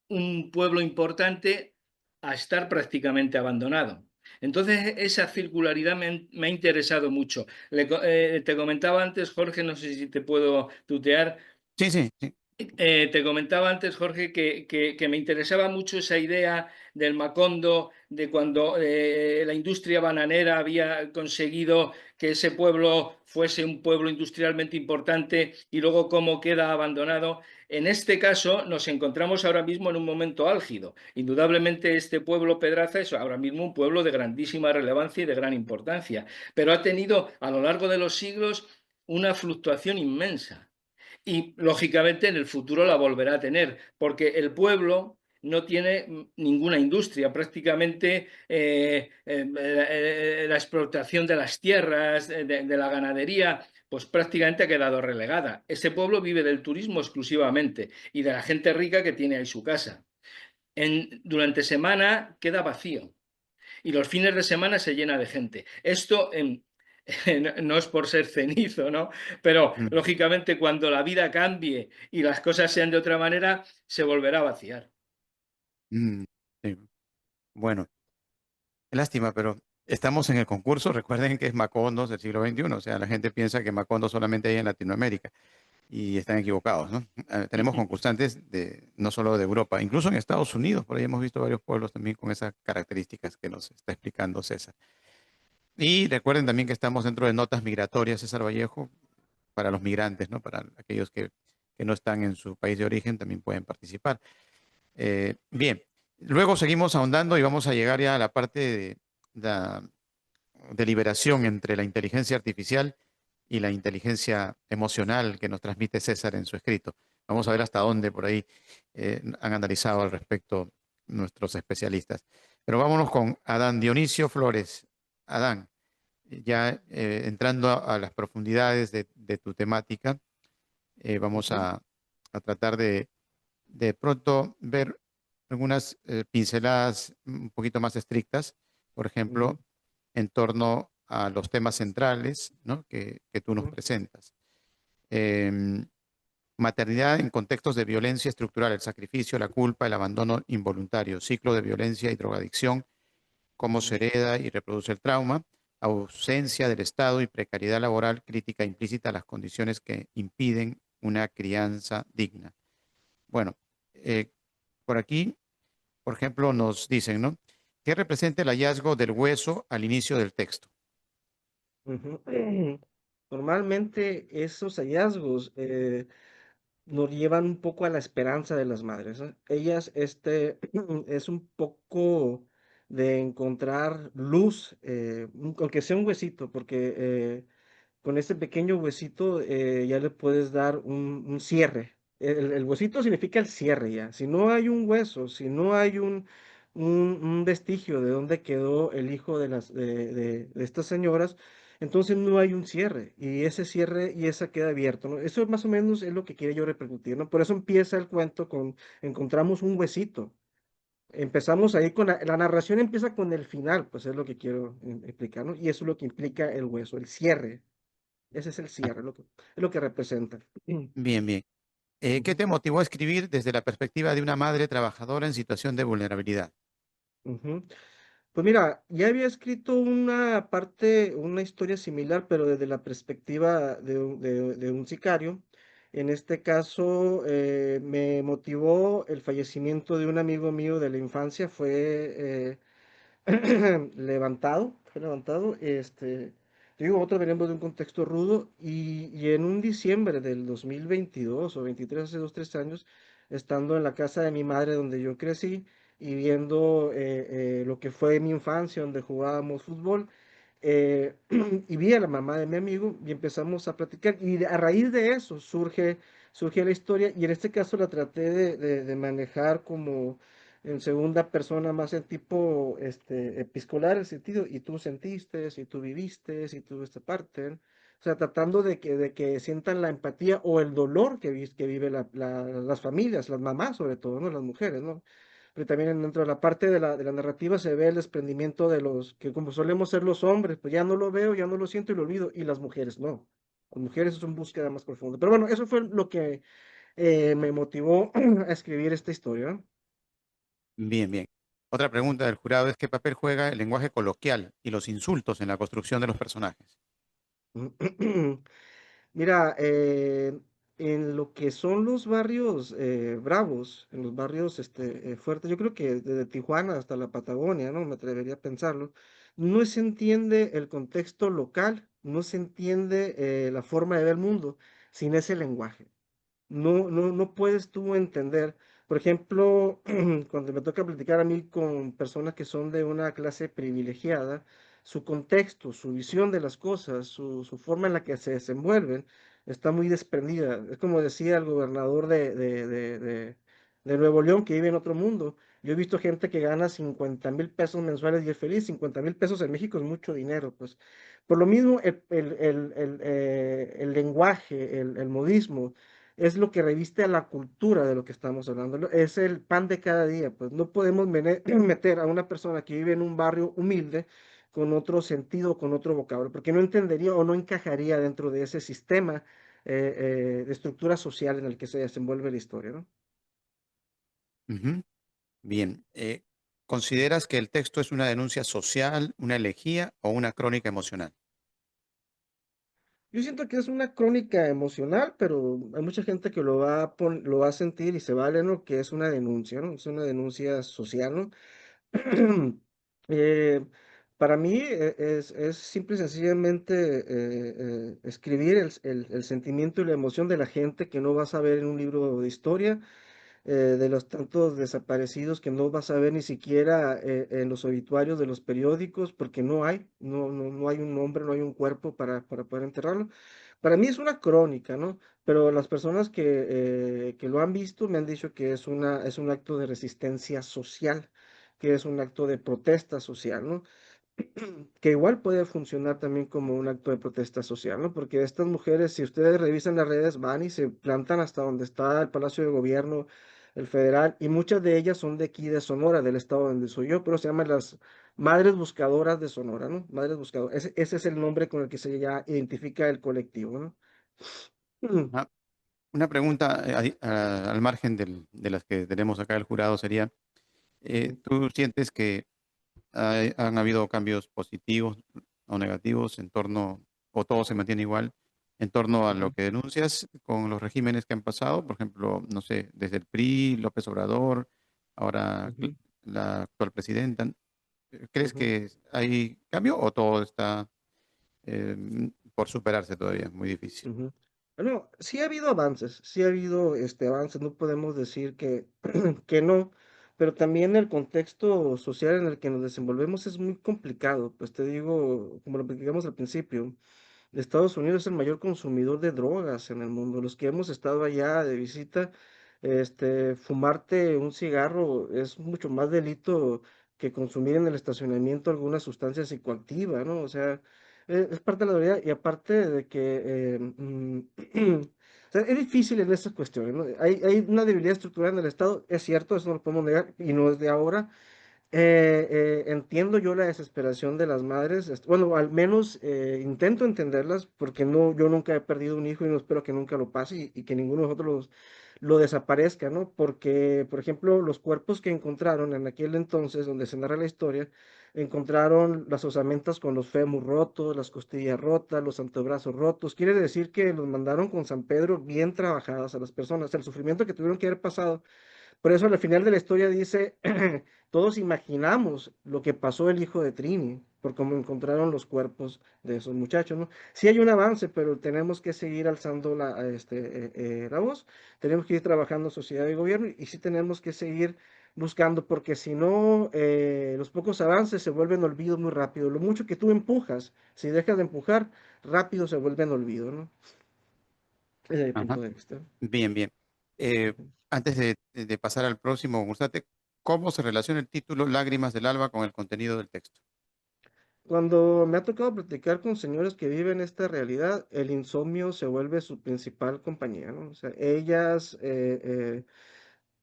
un pueblo importante a estar prácticamente abandonado. Entonces, esa circularidad me ha interesado mucho. Te comentaba antes, Jorge, no sé si te puedo tutear. Sí, sí, sí. Te comentaba antes, Jorge, que me interesaba mucho esa idea del Macondo, de cuando la industria bananera había conseguido que ese pueblo fuese un pueblo industrialmente importante y luego cómo queda abandonado. En este caso nos encontramos ahora mismo en un momento álgido. Indudablemente este pueblo Pedraza es ahora mismo un pueblo de grandísima relevancia y de gran importancia, pero ha tenido a lo largo de los siglos una fluctuación inmensa. Y lógicamente en el futuro la volverá a tener, porque el pueblo no tiene ninguna industria, prácticamente la explotación de las tierras, de la ganadería, pues prácticamente ha quedado relegada. Ese pueblo vive del turismo exclusivamente y de la gente rica que tiene ahí su casa. Durante semana queda vacío y los fines de semana se llena de gente. Esto no es por ser cenizo, ¿no? Pero Mm, lógicamente cuando la vida cambie y las cosas sean de otra manera, se volverá a vaciar. mm, sí. Bueno, qué lástima, pero estamos en el concurso. Recuerden que es Macondo del siglo XXI. O sea, la gente piensa que Macondo solamente hay en Latinoamérica y están equivocados, ¿no? Tenemos concursantes no solo de Europa, incluso en Estados Unidos. Por ahí hemos visto varios pueblos también con esas características que nos está explicando César. Y recuerden también que estamos dentro de Notas Migratorias, César Vallejo, para los migrantes, ¿no? Para aquellos que no están en su país de origen, también pueden participar. Bien, luego seguimos ahondando y vamos a llegar ya a la parte de la deliberación entre la inteligencia artificial y la inteligencia emocional que nos transmite César en su escrito. Vamos a ver hasta dónde por ahí han analizado al respecto nuestros especialistas. Pero vámonos con Adán Dionisio Flores. Adán, ya entrando a las profundidades de tu temática, vamos a tratar de pronto ver algunas pinceladas un poquito más estrictas, por ejemplo, en torno a los temas centrales, ¿no? que tú nos presentas. Em, Maternidad en contextos de violencia estructural, el sacrificio, la culpa, el abandono involuntario, ciclo de violencia y drogadicción, cómo se hereda y reproduce el trauma, ausencia del Estado y precariedad laboral, crítica implícita a las condiciones que impiden una crianza digna. Bueno, eh, por aquí, por ejemplo, nos dicen, ¿no? ¿Qué representa el hallazgo del hueso al inicio del texto? Ujú. Normalmente esos hallazgos nos llevan un poco a la esperanza de las madres, ¿no? Ellas, es un poco de encontrar luz, aunque sea un huesito, porque con ese pequeño huesito ya le puedes dar un cierre. El huesito significa el cierre ya. Si no hay un hueso, si no hay un vestigio de dónde quedó el hijo de estas señoras, entonces no hay un cierre. Y ese cierre y esa queda abierto, ¿no? Eso más o menos es lo que quiere yo repercutir, ¿no? Por eso empieza el cuento con, encontramos un huesito. Empezamos ahí con la narración empieza con el final, pues es lo que quiero explicar, ¿no? Y eso es lo que implica el hueso, el cierre. Ese es el Ah, cierre, es lo que representa. bien, bien. ¿Qué Ujú, te motivó a escribir desde la perspectiva de una madre trabajadora en situación de vulnerabilidad? ujú. Pues mira, ya había escrito una parte, una historia similar, pero desde la perspectiva de un sicario. En este caso, me motivó el fallecimiento de un amigo mío de la infancia, fue levantado, te digo, nosotros venimos de un contexto rudo y en un diciembre del 2022 o 23, hace 2, 3 años, estando en la casa de mi madre donde yo crecí y viendo lo que fue mi infancia, donde jugábamos fútbol, y vi a la mamá de mi amigo y empezamos a platicar y a raíz de eso surge la historia y en este caso la traté de manejar como en segunda persona, más en tipo epistolar, el sentido, y tú sentiste, y tú viviste, y tú esta parte, ¿no? O sea, tratando de que sientan la empatía o el dolor que vive las familias, las mamás sobre todo, ¿no? Las mujeres, ¿no? Pero también dentro de la parte de la narrativa se ve el desprendimiento de los que como solemos ser los hombres, pues ya no lo veo, ya no lo siento y lo olvido, y las mujeres no. Las mujeres es una búsqueda más profunda. Pero bueno, eso fue lo que me motivó a escribir esta historia, ¿no? Bien, bien. Otra pregunta del jurado es: ¿qué papel juega el lenguaje coloquial y los insultos en la construcción de los personajes? Mira, en lo que son los barrios bravos, en los barrios fuertes, yo creo que desde Tijuana hasta la Patagonia, ¿no? Me atrevería a pensarlo, no se entiende el contexto local, no se entiende la forma de ver el mundo sin ese lenguaje. No puedes tú entender, por ejemplo, cuando me toca platicar a mí con personas que son de una clase privilegiada, su contexto, su visión de las cosas, su forma en la que se desenvuelven, está muy desprendida. Es como decía el gobernador de Nuevo León, que vive en otro mundo. Yo he visto gente que gana 50,000 pesos mensuales y es feliz. 50,000 pesos en México es mucho dinero, pues. Por lo mismo, el lenguaje, el modismo, es lo que reviste a la cultura de lo que estamos hablando, ¿no? Es el pan de cada día, pues no podemos meter a una persona que vive en un barrio humilde con otro sentido, con otro vocablo, porque no entendería o no encajaría dentro de ese sistema de estructura social en el que se desenvuelve la historia, ¿no? Ujú. Bien. ¿Consideras que el texto es una denuncia social, una elegía o una crónica emocional? Yo siento que es una crónica emocional, pero hay mucha gente que lo va a sentir y se vale, ¿no? Que es una denuncia, ¿no? Es una denuncia social, ¿no? Eh, para mí es simple y sencillamente escribir el sentimiento y la emoción de la gente que no vas a ver en un libro de historia, de los tantos desaparecidos que no vas a ver ni siquiera en los obituarios de los periódicos, porque no hay un nombre, no hay un cuerpo para poder enterrarlo. Para mí es una crónica, ¿no? Pero las personas que lo han visto me han dicho que es un acto de resistencia social, que es un acto de protesta social, ¿no? Que igual puede funcionar también como un acto de protesta social, ¿no? Porque estas mujeres, si ustedes revisan las redes, van y se plantan hasta donde está el Palacio de Gobierno, el federal, y muchas de ellas son de aquí, de Sonora, del estado donde soy yo, pero se llaman las Madres Buscadoras de Sonora, ¿no? Madres Buscadoras. Ese es el nombre con el que se ya identifica el colectivo, ¿no? Ah, una pregunta al margen de las que tenemos acá el jurado sería: ¿tú sientes que han habido cambios positivos o negativos en torno, o todo se mantiene igual, en torno a lo Ujú, que denuncias con los regímenes que han pasado? Por ejemplo, no sé, desde el PRI, López Obrador, ahora ujú, la actual presidenta. ¿Crees ujú. que hay cambio o todo está por superarse todavía? Muy difícil. Ujú. Bueno, sí ha habido avances, sí ha habido avances, no podemos decir que, que no, pero también el contexto social en el que nos desenvolvemos es muy complicado. Pues te digo, como lo platicamos al principio, Estados Unidos es el mayor consumidor de drogas en el mundo. Los que hemos estado allá de visita, fumarte un cigarro es mucho más delito que consumir en el estacionamiento alguna sustancia psicoactiva, ¿no? O sea, es parte de la realidad y aparte de que o sea, es difícil en esas cuestiones, ¿no? Hay una debilidad estructural en el Estado, es cierto, eso no lo podemos negar y no es de ahora. Entiendo yo la desesperación de las madres, bueno, al menos intento entenderlas porque no, yo nunca he perdido un hijo y no espero que nunca lo pase y que ninguno de nosotros lo desaparezca, ¿no? Porque, por ejemplo, los cuerpos que encontraron en aquel entonces donde se narra la historia encontraron las osamentas con los fémur rotos, las costillas rotas, los antebrazos rotos. Quiere decir que los mandaron con San Pedro bien trabajadas a las personas, el sufrimiento que tuvieron que haber pasado. Por eso al final de la historia dice, todos imaginamos lo que pasó el hijo de Trini, por cómo encontraron los cuerpos de esos muchachos, ¿no? Sí hay un avance, pero tenemos que seguir alzando la voz, tenemos que ir trabajando sociedad y gobierno y sí tenemos que seguir buscando, porque si no, los pocos avances se vuelven olvido muy rápido. Lo mucho que tú empujas, si dejas de empujar, rápido se vuelven olvido, ¿no? Desde mi Ajá. punto de vista. Bien, bien. Eh, antes de pasar al próximo, Gustate, ¿cómo se relaciona el título Lágrimas del Alba con el contenido del texto? Cuando me ha tocado platicar con señores que viven esta realidad, el insomnio se vuelve su principal compañía, ¿no? O sea, ellas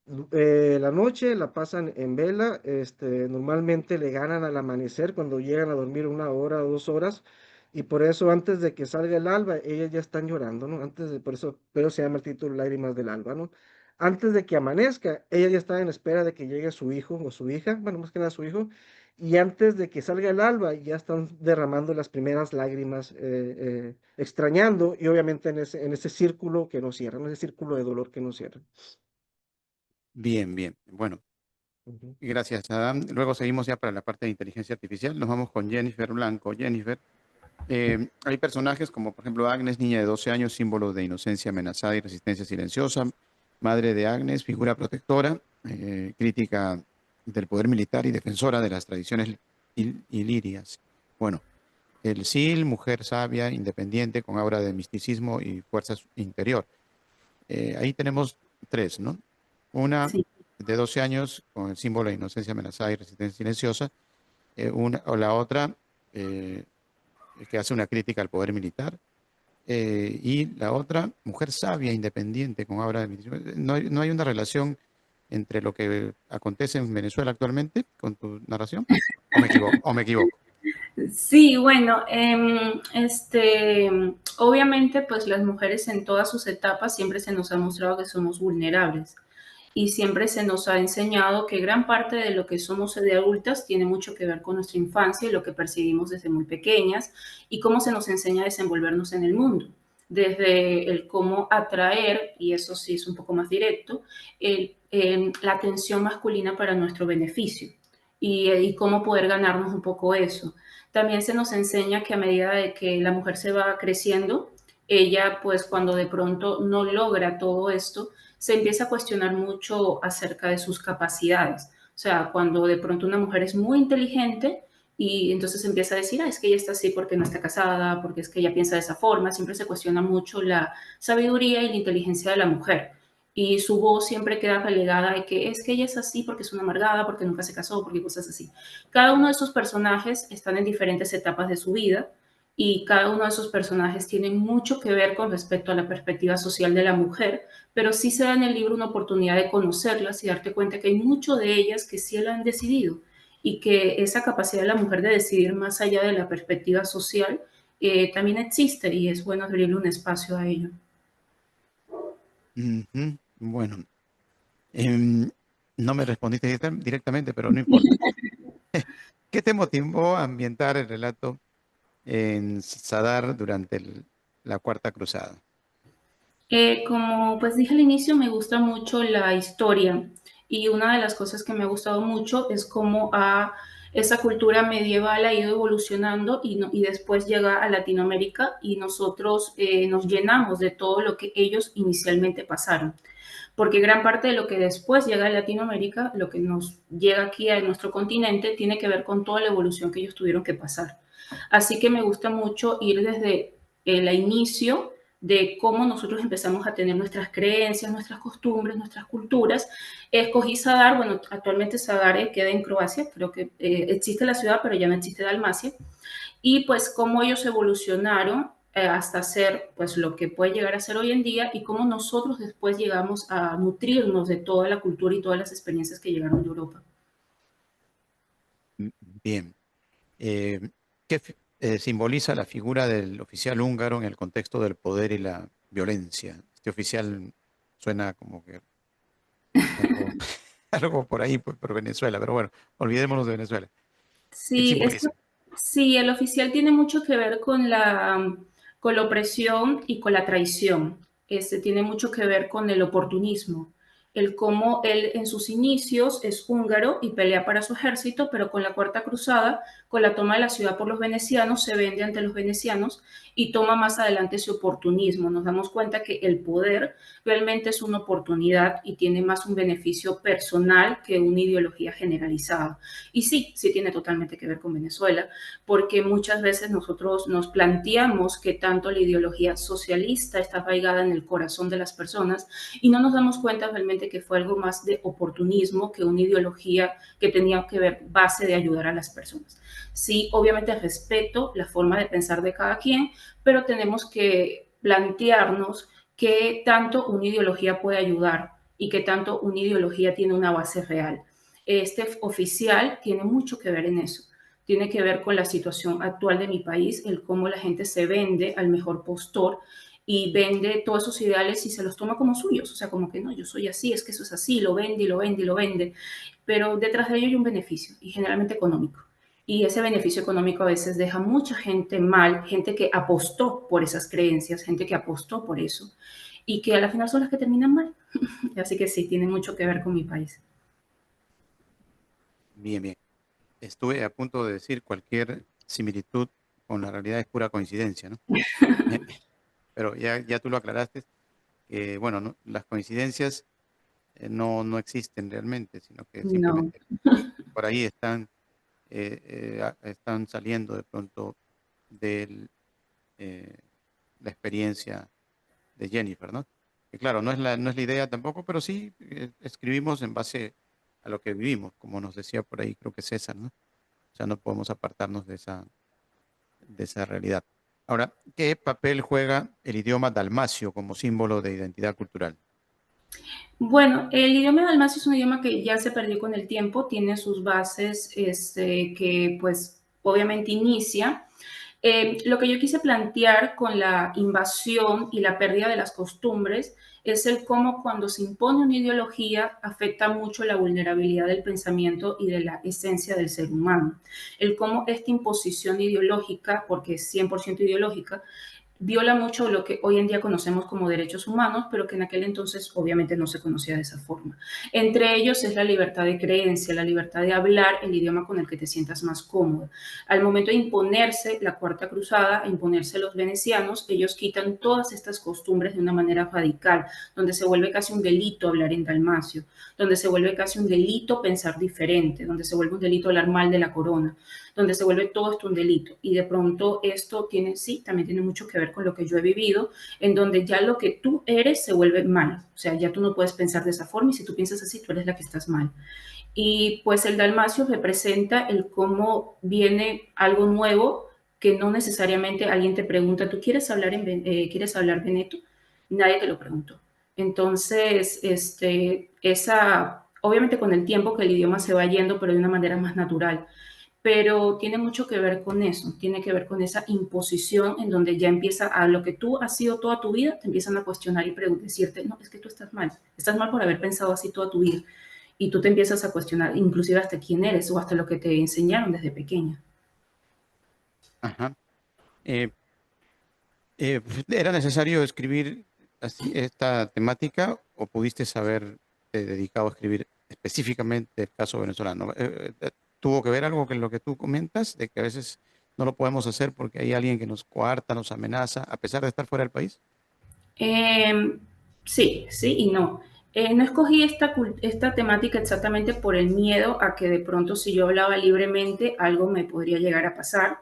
la noche la pasan en vela, normalmente le ganan al amanecer cuando llegan a dormir 1 hora o 2 horas, y por eso antes de que salga el alba, ellas ya están llorando, ¿no? Por eso, pero se llama el título Lágrimas del Alba, ¿no? Antes de que amanezca, ellas ya están en espera de que llegue su hijo o su hija, bueno, más que nada su hijo, y antes de que salga el alba, ya están derramando las primeras lágrimas, extrañando, y obviamente en ese círculo que no cierra, en ese círculo de dolor que no cierra. Bien, bien. Bueno, Ujú. gracias, Adam. Luego seguimos ya para la parte de inteligencia artificial. Nos vamos con Jennifer Blanco. Jennifer, hay personajes como, por ejemplo, Agnes, niña de 12 años, símbolo de inocencia amenazada y resistencia silenciosa. Madre de Agnes, figura protectora, crítica del poder militar y defensora de las tradiciones ilirias. Bueno, el Sil, mujer sabia, independiente, con aura de misticismo y fuerza interior. Ahí tenemos tres, ¿no? Una Sí. de 12 años con el símbolo de inocencia amenazada y resistencia silenciosa, o la otra eh, que hace una crítica al poder militar, y la otra, mujer sabia, independiente, con aura de misticismo. No hay una relación entre lo que acontece en Venezuela actualmente con tu narración, o me equivoco, o me equivoco. Sí, bueno, obviamente pues las mujeres en todas sus etapas siempre se nos ha mostrado que somos vulnerables y siempre se nos ha enseñado que gran parte de lo que somos de adultas tiene mucho que ver con nuestra infancia y lo que percibimos desde muy pequeñas y cómo se nos enseña a desenvolvernos en el mundo, desde el cómo atraer, y eso sí es un poco más directo, la atención masculina para nuestro beneficio y cómo poder ganarnos un poco eso. También se nos enseña que a medida de que la mujer se va creciendo, ella pues cuando de pronto no logra todo esto, se empieza a cuestionar mucho acerca de sus capacidades. O sea, cuando de pronto una mujer es muy inteligente y entonces empieza a decir, es que ella está así porque no está casada, porque es que ella piensa de esa forma, siempre se cuestiona mucho la sabiduría y la inteligencia de la mujer. Y su voz siempre queda relegada de que es que ella es así porque es una amargada, porque nunca se casó, porque cosas así. Cada uno de esos personajes están en diferentes etapas de su vida y cada uno de esos personajes tiene mucho que ver con respecto a la perspectiva social de la mujer, pero sí se da en el libro una oportunidad de conocerlas y darte cuenta que hay mucho de ellas que sí lo han decidido y que esa capacidad de la mujer de decidir más allá de la perspectiva social también existe y es bueno abrirle un espacio a ello. Ujú. Bueno, no me respondiste directamente, pero no importa. ¿Qué te motivó a ambientar el relato en Sadar durante la Cuarta Cruzada? Como pues dije al inicio, me gusta mucho la historia y una de las cosas que me ha gustado mucho es cómo esa cultura medieval ha ido evolucionando y después llega a Latinoamérica y nosotros nos llenamos de todo lo que ellos inicialmente pasaron. Porque gran parte de lo que después llega a Latinoamérica, lo que nos llega aquí a nuestro continente, tiene que ver con toda la evolución que ellos tuvieron que pasar. Así que me gusta mucho ir desde el inicio de cómo nosotros empezamos a tener nuestras creencias, nuestras costumbres, nuestras culturas. Escogí Zadar, bueno, actualmente Zadar queda en Croacia, creo que existe la ciudad, pero ya no existe Dalmacia, y pues cómo ellos evolucionaron hasta ser pues lo que puede llegar a ser hoy en día y cómo nosotros después llegamos a nutrirnos de toda la cultura y todas las experiencias que llegaron de Europa. Bien. ¿Qué simboliza la figura del oficial húngaro en el contexto del poder y la violencia? Este oficial suena como que algo, algo por ahí, pues, por Venezuela, pero bueno, olvidémonos de Venezuela. Sí, sí, el oficial tiene mucho que ver con la opresión y con la traición. Tiene mucho que ver con el oportunismo. El cómo él en sus inicios es húngaro y pelea para su ejército, pero con la Cuarta Cruzada, con la toma de la ciudad por los venecianos, se vende ante los venecianos y toma más adelante ese oportunismo. Nos damos cuenta que el poder realmente es una oportunidad y tiene más un beneficio personal que una ideología generalizada. Y sí, sí tiene totalmente que ver con Venezuela, porque muchas veces nosotros nos planteamos que tanto la ideología socialista está arraigada en el corazón de las personas y no nos damos cuenta realmente que fue algo más de oportunismo que una ideología que tenía que ver base de ayudar a las personas. Sí, obviamente respeto la forma de pensar de cada quien, pero tenemos que plantearnos qué tanto una ideología puede ayudar y qué tanto una ideología tiene una base real. Este oficial tiene mucho que ver en eso. Tiene que ver con la situación actual de mi país, el cómo la gente se vende al mejor postor y vende todos esos ideales y se los toma como suyos. O sea, como que no, yo soy así, es que eso es así, lo vende y lo vende y lo vende. Pero detrás de ello hay un beneficio y generalmente económico. Y ese beneficio económico a veces deja mucha gente mal, gente que apostó por esas creencias, gente que apostó por eso y que a la final son las que terminan mal. Así que sí, tiene mucho que ver con mi país. Bien, bien. Estuve a punto de decir cualquier similitud con la realidad es pura coincidencia, ¿no? Pero ya tú lo aclaraste, que bueno, ¿no? Las coincidencias no existen realmente, sino que No. simplemente por ahí están saliendo de pronto de la experiencia de Jennifer, ¿no? Que claro, no es la idea tampoco, pero sí escribimos en base a lo que vivimos, como nos decía por ahí, creo que César, ¿no? O sea, no podemos apartarnos de esa realidad. Ahora, ¿qué papel juega el idioma dalmacio como símbolo de identidad cultural? Bueno, el idioma dalmacio es un idioma que ya se perdió con el tiempo, tiene sus bases que pues obviamente inicia. Lo que yo quise plantear con la invasión y la pérdida de las costumbres es el cómo cuando se impone una ideología afecta mucho la vulnerabilidad del pensamiento y de la esencia del ser humano. El cómo esta imposición ideológica, porque es 100% ideológica, viola mucho lo que hoy en día conocemos como derechos humanos, pero que en aquel entonces obviamente no se conocía de esa forma. Entre ellos es la libertad de creencia, la libertad de hablar el idioma con el que te sientas más cómodo. Al momento de imponerse la Cuarta Cruzada, a imponerse los venecianos, ellos quitan todas estas costumbres de una manera radical, donde se vuelve casi un delito hablar en dalmacio, donde se vuelve casi un delito pensar diferente, donde se vuelve un delito hablar mal de la corona, donde se vuelve todo esto un delito. Y de pronto esto tiene, sí, también tiene mucho que ver con lo que yo he vivido, en donde ya lo que tú eres se vuelve mal. O sea, ya tú no puedes pensar de esa forma y si tú piensas así, tú eres la que estás mal. Y pues el dalmacio representa el cómo viene algo nuevo que no necesariamente alguien te pregunta, ¿tú quieres quieres hablar veneto? Nadie te lo preguntó. Entonces, obviamente con el tiempo que el idioma se va yendo, pero de una manera más natural, pero tiene mucho que ver con eso, tiene que ver con esa imposición en donde ya empieza a lo que tú has sido toda tu vida, te empiezan a cuestionar y decirte, no, es que tú estás mal por haber pensado así toda tu vida. Y tú te empiezas a cuestionar inclusive hasta quién eres o hasta lo que te enseñaron desde pequeña. Ajá. Eh, ¿Era necesario escribir así esta temática o pudiste haberte dedicado a escribir específicamente el caso venezolano? ¿Tuvo que ver algo con lo que tú comentas, de que a veces no lo podemos hacer porque hay alguien que nos coarta, nos amenaza, a pesar de estar fuera del país? Eh, sí, sí y no. No escogí esta temática exactamente por el miedo a que de pronto si yo hablaba libremente algo me podría llegar a pasar.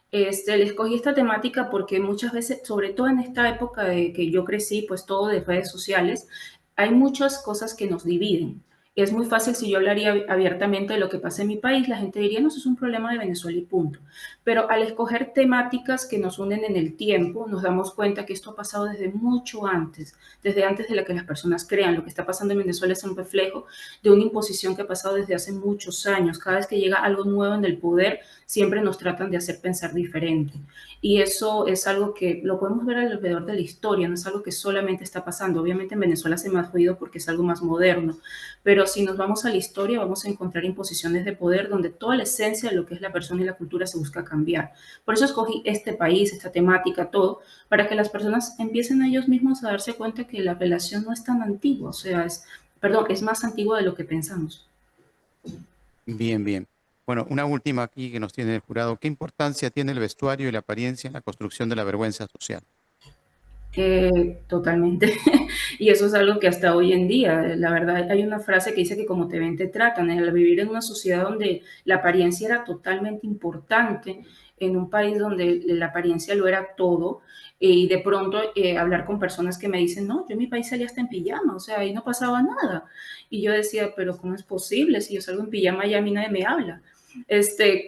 Le escogí esta temática porque muchas veces, sobre todo en esta época de que yo crecí, pues todo de redes sociales, hay muchas cosas que nos dividen. Es muy fácil si yo hablaría abiertamente de lo que pasa en mi país, la gente diría, no, eso es un problema de Venezuela y punto. Pero al escoger temáticas que nos unen en el tiempo, nos damos cuenta que esto ha pasado desde mucho antes, desde antes de la que las personas crean. Lo que está pasando en Venezuela es un reflejo de una imposición que ha pasado desde hace muchos años. Cada vez que llega algo nuevo en el poder, siempre nos tratan de hacer pensar diferente. Y eso es algo que lo podemos ver alrededor de la historia, no es algo que solamente está pasando. Obviamente en Venezuela hace más ruido porque es algo más moderno, pero pero si nos vamos a la historia vamos a encontrar imposiciones de poder donde toda la esencia de lo que es la persona y la cultura se busca cambiar. Por eso escogí este país, esta temática, todo, para que las personas empiecen ellos mismos a darse cuenta que la relación no es tan antigua, o sea, es más antigua de lo que pensamos. Bien, bien. Bueno, una última aquí que nos tiene el jurado. ¿Qué importancia tiene el vestuario y la apariencia en la construcción de la vergüenza social? Totalmente. Y eso es algo que hasta hoy en día, la verdad, hay una frase que dice que como te ven, te tratan. Al vivir en una sociedad donde la apariencia era totalmente importante, en un país donde la apariencia lo era todo, y de pronto hablar con personas que me dicen, no, yo en mi país salía hasta en pijama, o sea, ahí no pasaba nada. Y yo decía, pero ¿cómo es posible? Si yo salgo en pijama y a mí nadie me habla.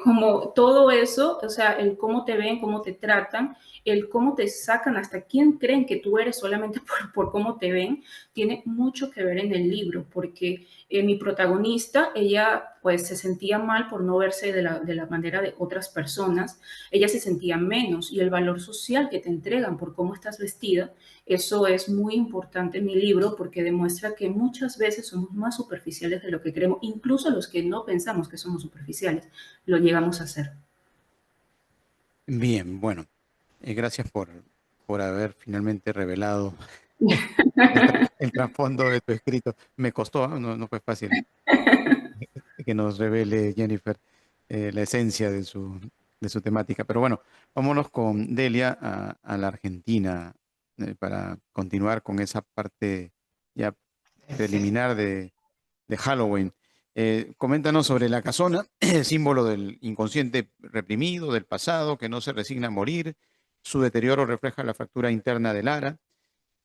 Como todo eso, o sea, el cómo te ven, cómo te tratan, el cómo te sacan, hasta quién creen que tú eres solamente por cómo te ven, tiene mucho que ver en el libro, porque mi protagonista, ella pues se sentía mal por no verse de la manera de otras personas, ella se sentía menos, y el valor social que te entregan por cómo estás vestida, eso es muy importante en mi libro, porque demuestra que muchas veces somos más superficiales de lo que creemos, incluso los que no pensamos que somos superficiales, lo llegamos a hacer. Bien, bueno, gracias por haber finalmente revelado el trasfondo de tu escrito. Me costó, no fue fácil que nos revele Jennifer la esencia de su temática. Pero bueno, vámonos con Delia a la Argentina para continuar con esa parte ya preliminar de Halloween. Coméntanos sobre la casona, símbolo del inconsciente reprimido, del pasado, que no se resigna a morir. Su deterioro refleja la fractura interna de Lara.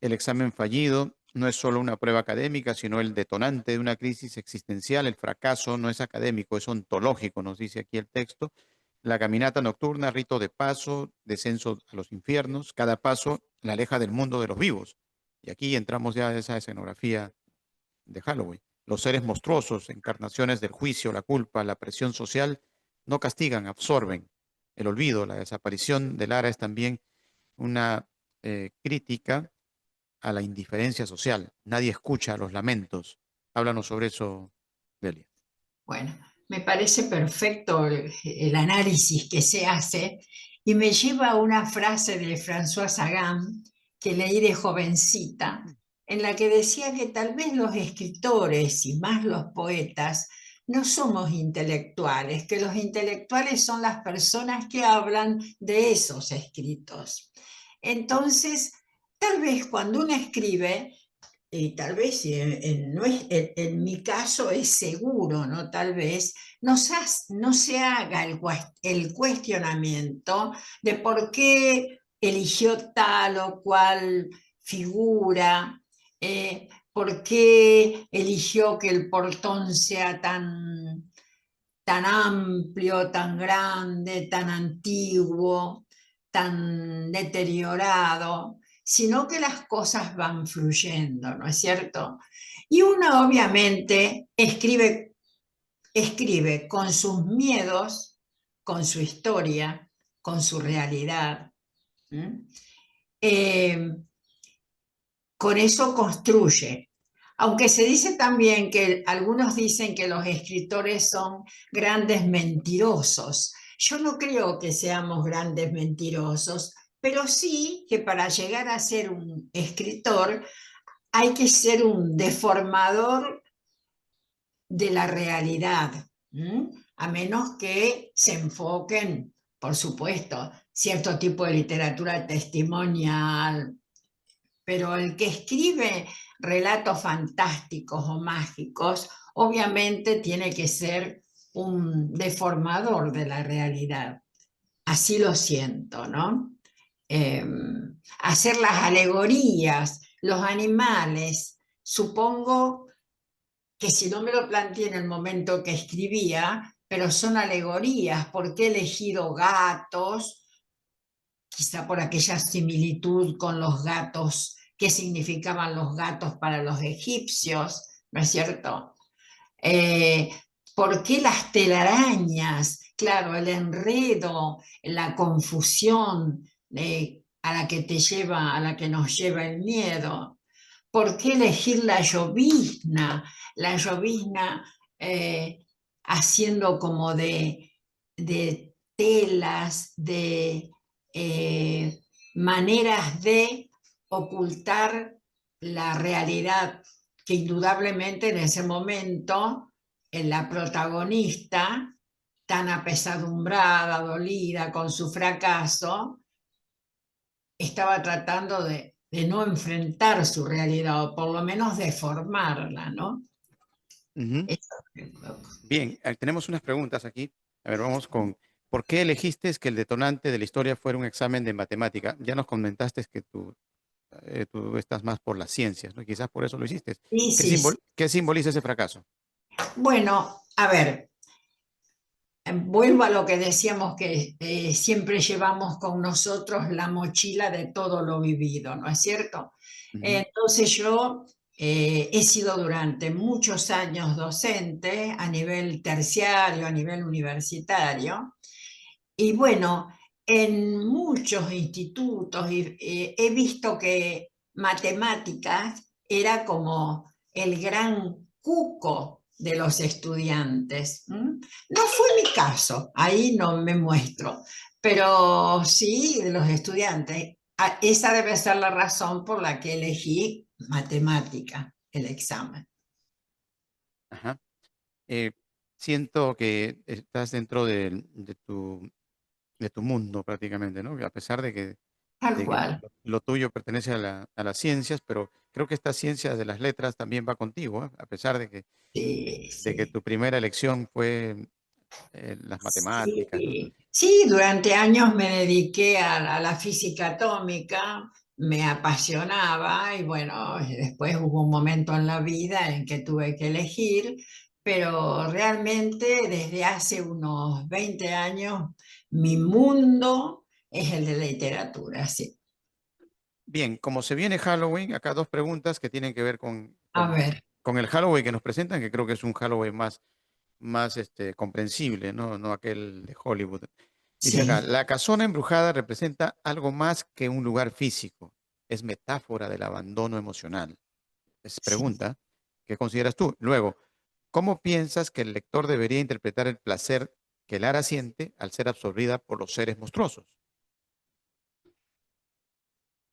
El examen fallido no es solo una prueba académica, sino el detonante de una crisis existencial. El fracaso no es académico, es ontológico, nos dice aquí el texto. La caminata nocturna, rito de paso, descenso a los infiernos. Cada paso la aleja del mundo de los vivos. Y aquí entramos ya a esa escenografía de Halloween. Los seres monstruosos, encarnaciones del juicio, la culpa, la presión social, no castigan, absorben. El olvido, la desaparición de Lara es también una crítica a la indiferencia social. Nadie escucha los lamentos. Háblanos sobre eso, Delia. Bueno, me parece perfecto el análisis que se hace y me lleva a una frase de François Sagan que leí de jovencita, en la que decía que tal vez los escritores y más los poetas no somos intelectuales, que los intelectuales son las personas que hablan de esos escritos. Entonces, tal vez cuando uno escribe, y tal vez en mi caso es seguro, ¿no? Tal vez no se haga el cuestionamiento de por qué eligió tal o cual figura, por qué eligió que el portón sea tan amplio, tan grande, tan antiguo, tan deteriorado, sino que las cosas van fluyendo, ¿no es cierto? Y uno obviamente escribe con sus miedos, con su historia, con su realidad. Con eso construye. Aunque se dice también que algunos dicen que los escritores son grandes mentirosos. Yo no creo que seamos grandes mentirosos, pero sí que para llegar a ser un escritor hay que ser un deformador de la realidad, a menos que se enfoquen, por supuesto, cierto tipo de literatura testimonial, pero el que escribe relatos fantásticos o mágicos, obviamente tiene que ser un deformador de la realidad. Así lo siento, ¿no? Hacer las alegorías, los animales, supongo que si no me lo planteé en el momento que escribía, pero son alegorías, porque he elegido gatos, quizá por aquella similitud con los gatos, qué significaban los gatos para los egipcios, ¿no es cierto? ¿Por qué las telarañas? Claro, el enredo, la confusión a la que nos lleva el miedo. ¿por qué elegir la llovizna? La llovizna haciendo como de telas, de maneras de ocultar la realidad que indudablemente en ese momento en la protagonista, tan apesadumbrada, dolida con su fracaso, estaba tratando de no enfrentar su realidad, o por lo menos deformarla, ¿no? Ujú. Eso. Bien, tenemos unas preguntas aquí. A ver, vamos con, ¿por qué elegiste que el detonante de la historia fuera un examen de matemática? Ya nos comentaste que tú estás más por las ciencias, ¿no? Y quizás por eso lo hiciste. Sí, sí, sí. ¿Qué simboliza ese fracaso? Bueno, a ver, vuelvo a lo que decíamos que siempre llevamos con nosotros la mochila de todo lo vivido, ¿no es cierto? Ujú. Entonces yo he sido durante muchos años docente a nivel terciario, a nivel universitario, y bueno, en muchos institutos he visto que matemáticas era como el gran cuco de los estudiantes. No fue mi caso, ahí no me muestro, pero sí de los estudiantes. Esa debe ser la razón por la que elegí matemática, el examen. Ajá. Eh, Siento que estás dentro de tu mundo prácticamente, ¿no? A pesar Tal de que cual. lo tuyo pertenece a las ciencias, pero creo que esta ciencia de las letras también va contigo, ¿eh? A pesar Sí, de que sí. tu primera elección fue las matemáticas, ¿no? Sí, sí, durante años me dediqué a la física atómica, me apasionaba y bueno, después hubo un momento en la vida en que tuve que elegir, pero realmente desde hace unos 20 años mi mundo es el de la literatura, sí. Bien, como se viene Halloween, acá dos preguntas que tienen que ver A ver, con el Halloween que nos presentan, que creo que es un Halloween más comprensible, ¿no? No aquel de Hollywood. Dice acá, sí. la casona embrujada representa algo más que un lugar físico, es metáfora del abandono emocional. Es Sí. pregunta, ¿qué consideras tú? Luego, ¿cómo piensas que el lector debería interpretar el placer que Lara siente al ser absorbida por los seres monstruosos?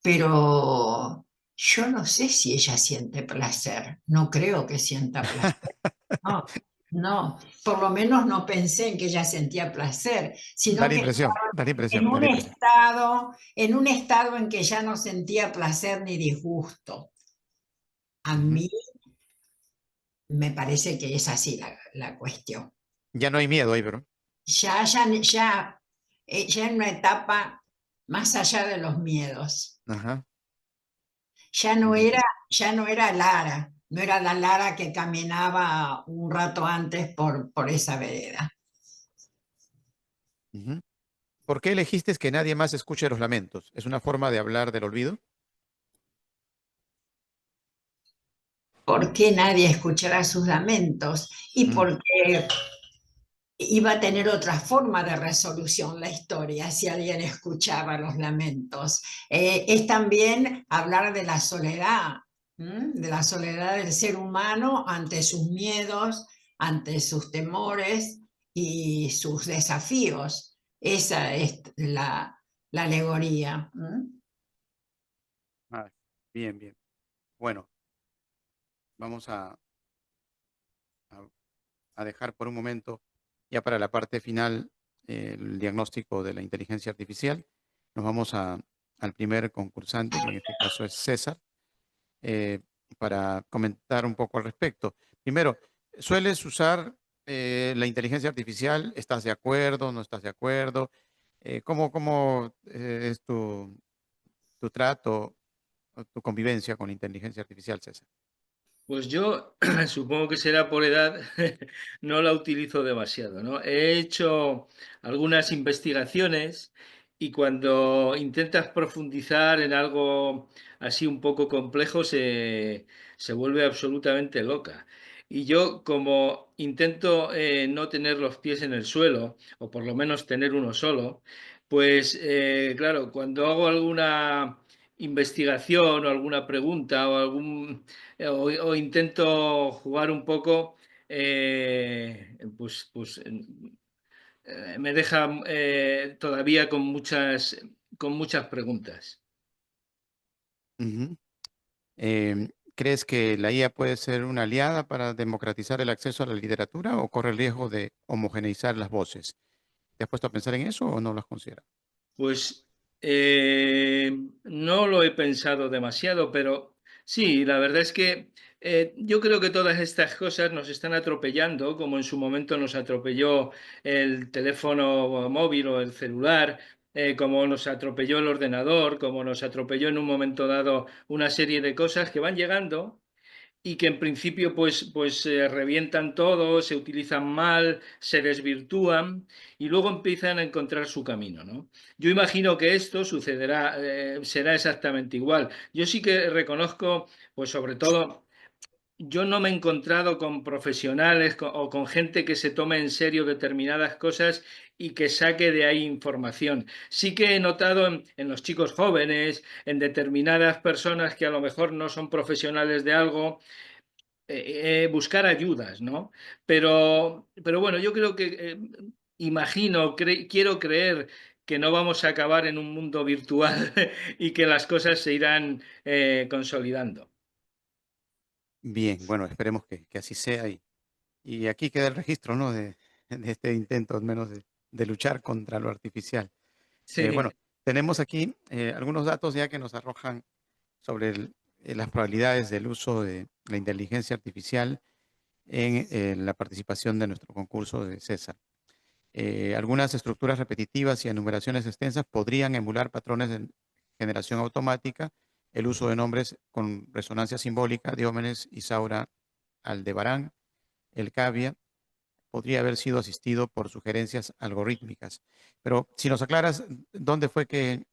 Pero yo no sé si ella siente placer, no creo que sienta placer. No, no, por lo menos no pensé en que ella sentía placer, Da sino la que impresión, da la impresión, da la impresión. en un estado en que ya no sentía placer ni disgusto. A Ujú. mí me parece que es así la cuestión. Ya no hay miedo ahí, pero. Ya en una etapa más allá de los miedos. Ajá. Ya no Bien. era, ya no era Lara, no era la Lara que caminaba un rato antes por esa vereda. Ujú. ¿Por qué elegiste que nadie más escuche los lamentos? ¿Es una forma de hablar del olvido? ¿Por qué nadie escuchará sus lamentos? Y Mm. porque iba a tener otra forma de resolución la historia si alguien escuchaba los lamentos. Es también hablar de la soledad, de la soledad del ser humano ante sus miedos, ante sus temores y sus desafíos. Esa es la alegoría. Ah, bien, bien. Bueno, vamos a- a dejar por un momento, ya para la parte final, el diagnóstico de la inteligencia artificial. Nos vamos al primer concursante, que en este caso es César, eh, para comentar un poco al respecto. Primero, ¿sueles usar la inteligencia artificial? ¿Estás de acuerdo? ¿No estás de acuerdo? ¿Cómo es tu trato, o tu convivencia con la inteligencia artificial, César? Pues yo supongo que será por edad, no la utilizo demasiado, ¿no? He hecho algunas investigaciones y cuando intentas profundizar en algo así un poco complejo se vuelve absolutamente loca. Y yo como intento no tener los pies en el suelo, o por lo menos tener uno solo, pues claro, cuando hago alguna investigación o alguna pregunta o intento jugar un poco, pues me deja todavía con muchas preguntas. Ujú. ¿Crees que la IA puede ser una aliada para democratizar el acceso a la literatura o corre el riesgo de homogeneizar las voces? ¿Te has puesto a pensar en eso o no lo has considerado? Pues no lo he pensado demasiado, pero sí, la verdad es que yo creo que todas estas cosas nos están atropellando, como en su momento nos atropelló el teléfono móvil o el celular, como nos atropelló el ordenador, como nos atropelló en un momento dado una serie de cosas que van llegando y que en principio pues revientan todo, se utilizan mal, se desvirtúan y luego empiezan a encontrar su camino, ¿no? Yo imagino que esto sucederá, será exactamente igual. Yo sí que reconozco, pues sobre todo, yo no me he encontrado con profesionales o con gente que se tome en serio determinadas cosas y que saque de ahí información. Sí que he notado en los chicos jóvenes, en determinadas personas que a lo mejor no son profesionales de algo, buscar ayudas, ¿no? Pero bueno, yo creo que, imagino, quiero creer que no vamos a acabar en un mundo virtual y que las cosas se irán consolidando. Bien, bueno, esperemos que así sea y aquí queda el registro, ¿no? De este intento, al menos de luchar contra lo artificial. Bueno, Sí, tenemos aquí algunos datos ya que nos arrojan sobre las probabilidades del uso de la inteligencia artificial en la participación de nuestro concurso de César. Algunas estructuras repetitivas y enumeraciones extensas podrían emular patrones de generación automática, el uso de nombres con resonancia simbólica, Diómenes, Isaura, Aldebarán, El Cavia, podría haber sido asistido por sugerencias algorítmicas. Pero si nos aclaras, ¿dónde fue que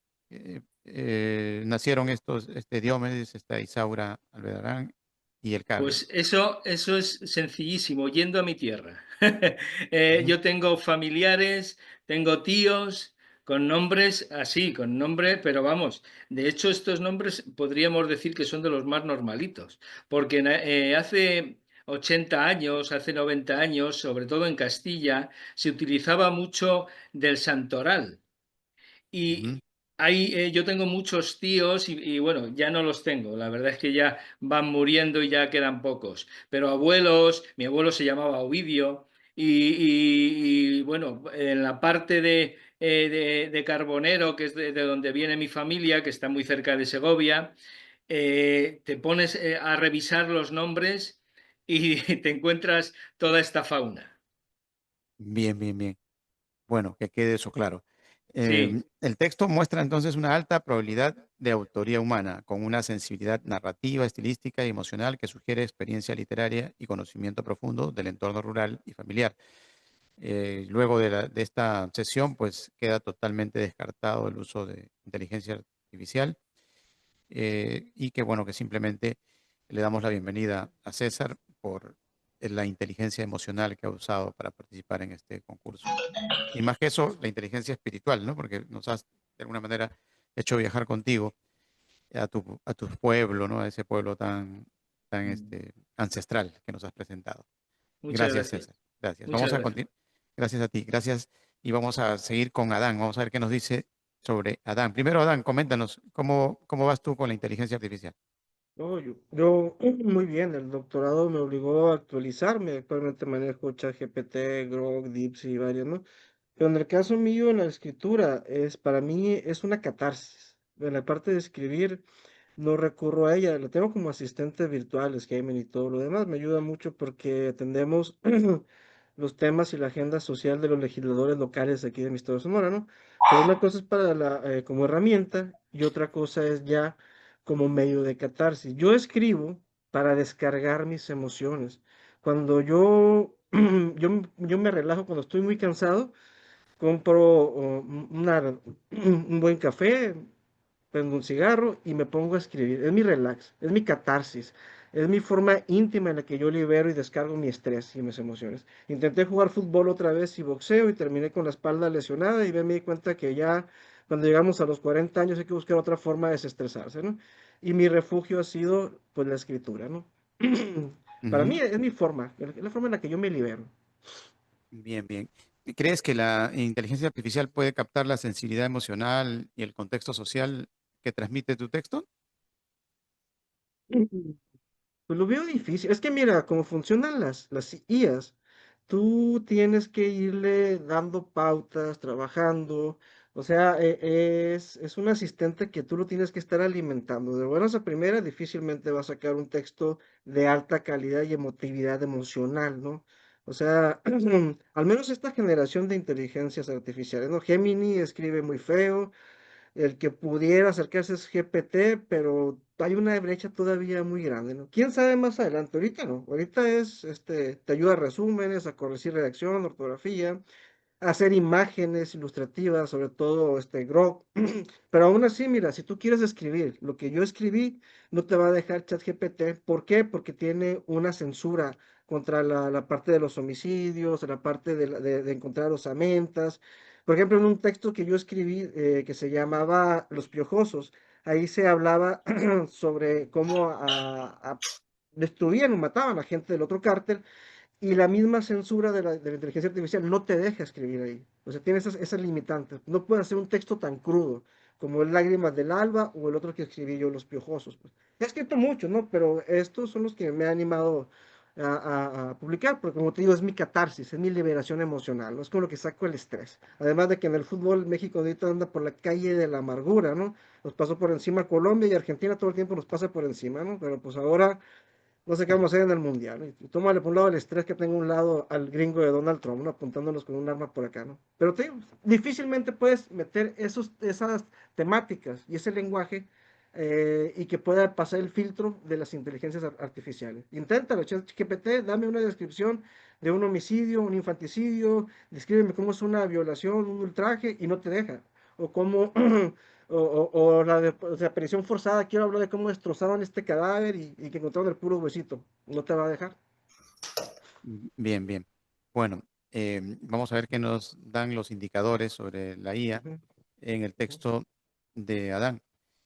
nacieron este Diómedes, esta Isaura, Aldebarán y El Cavia? pues eso es sencillísimo, yendo a mi tierra. Ujú, Yo tengo familiares, tengo tíos con nombres así, con nombre, pero vamos, de hecho estos nombres podríamos decir que son de los más normalitos, porque hace 80 años, hace 90 años, sobre todo en Castilla, se utilizaba mucho del santoral. ujú. Y yo tengo muchos tíos y bueno, ya no los tengo. La verdad es que ya van muriendo y ya quedan pocos. Pero abuelos, mi abuelo se llamaba Ovidio y bueno, en la parte de Carbonero, que es de donde viene mi familia, que está muy cerca de Segovia, te pones a revisar los nombres y te encuentras toda esta fauna. Bien, bien, bien. Bueno, que quede eso claro. Sí, El texto muestra entonces una alta probabilidad de autoría humana, con una sensibilidad narrativa, estilística y emocional que sugiere experiencia literaria y conocimiento profundo del entorno rural y familiar. Luego de esta sesión, pues queda totalmente descartado el uso de inteligencia artificial y que bueno, que simplemente le damos la bienvenida a César por la inteligencia emocional que ha usado para participar en este concurso. Y más que eso, la inteligencia espiritual, ¿no? Porque nos has de alguna manera hecho viajar contigo a tu pueblo, ¿no? A ese pueblo tan ancestral que nos has presentado. muchas Gracias, gracias. César. Gracias. Muchas Vamos a gracias. continuar. Gracias a ti. Gracias. Y vamos a seguir con Adán. Vamos a ver qué nos dice sobre Adán. Primero, Adán, coméntanos, ¿cómo vas tú con la inteligencia artificial? No, yo muy bien, el doctorado me obligó a actualizarme. Actualmente manejo ChatGPT, Grok, DeepSeek y varios, ¿no? Pero en el caso mío, en la escritura, para mí es una catarsis. En la parte de escribir, no recurro a ella, la tengo como asistentes virtuales, Gmail y todo lo demás. Me ayuda mucho porque atendemos los temas y la agenda social de los legisladores locales aquí de mi estado de Sonora, ¿no? Pero una cosa es para como herramienta y otra cosa es ya como medio de catarsis. Yo escribo para descargar mis emociones. Cuando yo me relajo, cuando estoy muy cansado, compro un buen café, prendo un cigarro y me pongo a escribir. Es mi relax, es mi catarsis, es mi forma íntima en la que yo libero y descargo mi estrés y mis emociones. Intenté jugar fútbol otra vez y boxeo y terminé con la espalda lesionada y me di cuenta que ya cuando llegamos a los 40 años hay que buscar otra forma de desestresarse, ¿no? Y mi refugio ha sido, pues, la escritura, ¿no? Para mí Ujú. es mi forma, es la forma en la que yo me libero. Bien, bien. ¿Y crees que la inteligencia artificial puede captar la sensibilidad emocional y el contexto social que transmite tu texto? Pues lo veo difícil. Es que mira, cómo funcionan las IAs, tú tienes que irle dando pautas, trabajando. O sea, es un asistente que tú lo tienes que estar alimentando. De buenas a primeras, difícilmente va a sacar un texto de alta calidad y emotividad emocional, ¿no? O sea, al menos esta generación de inteligencias artificiales, ¿no? Gemini escribe muy feo, el que pudiera acercarse es GPT, pero hay una brecha todavía muy grande, ¿no? ¿Quién sabe más adelante? Ahorita no. Ahorita te ayuda a resúmenes, a corregir redacción, ortografía, a hacer imágenes ilustrativas, sobre todo Grok. Pero aún así, mira, si tú quieres escribir lo que yo escribí, no te va a dejar ChatGPT. ¿Por qué? Porque tiene una censura contra la parte de los homicidios, la parte de encontrar osamentas. Por ejemplo, en un texto que yo escribí que se llamaba Los Piojosos, ahí se hablaba sobre cómo destruían o mataban a gente del otro cártel y la misma censura de la inteligencia artificial no te deja escribir ahí. O sea, tiene esas limitantes. No puedes hacer un texto tan crudo como el Lágrimas del Alba o el otro que escribí yo, Los Piojosos. Pues. He escrito mucho, ¿no? Pero estos son los que me han animado a publicar, porque como te digo, es mi catarsis, es mi liberación emocional, ¿no? Es como lo que saco el estrés. Además de que en el fútbol México ahorita anda por la calle de la amargura, ¿no? Nos pasó por encima Colombia y Argentina todo el tiempo nos pasa por encima, ¿no? Pero pues ahora no sé qué vamos a hacer en el mundial, ¿no? Y tómale por un lado el estrés que tengo un lado al gringo de Donald Trump, ¿no? Apuntándonos con un arma por acá, ¿no? Pero te digo, difícilmente puedes meter esas temáticas y ese lenguaje y que pueda pasar el filtro de las inteligencias artificiales. Inténtalo, ChatGPT, dame una descripción de un homicidio, un infanticidio, descríbeme cómo es una violación, un ultraje, y no te deja. O cómo o la desaparición forzada, quiero hablar de cómo destrozaron este cadáver y que encontraron el puro huesito. No te va a dejar. Bien, bien. Bueno, vamos a ver qué nos dan los indicadores sobre la IA Ujú, en el ujú, texto de Adán.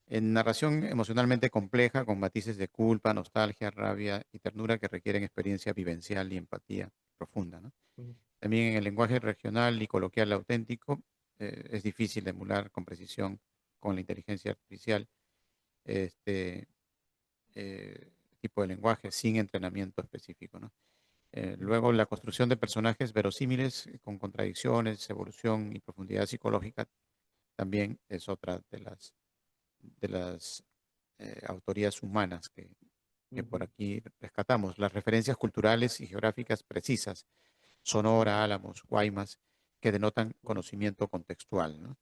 En narración emocionalmente compleja, con matices de culpa, nostalgia, rabia y ternura que requieren experiencia vivencial y empatía profunda, ¿no? ujú, También en el lenguaje regional y coloquial auténtico, es difícil de emular con precisión con la inteligencia artificial este tipo de lenguaje sin entrenamiento específico, ¿no? Luego, la construcción de personajes verosímiles con contradicciones, evolución y profundidad psicológica también es otra de las autorías humanas que por ujú, aquí rescatamos. Las referencias culturales y geográficas precisas, Sonora, Álamos, Guaymas, que denotan ujú, conocimiento contextual, ¿no?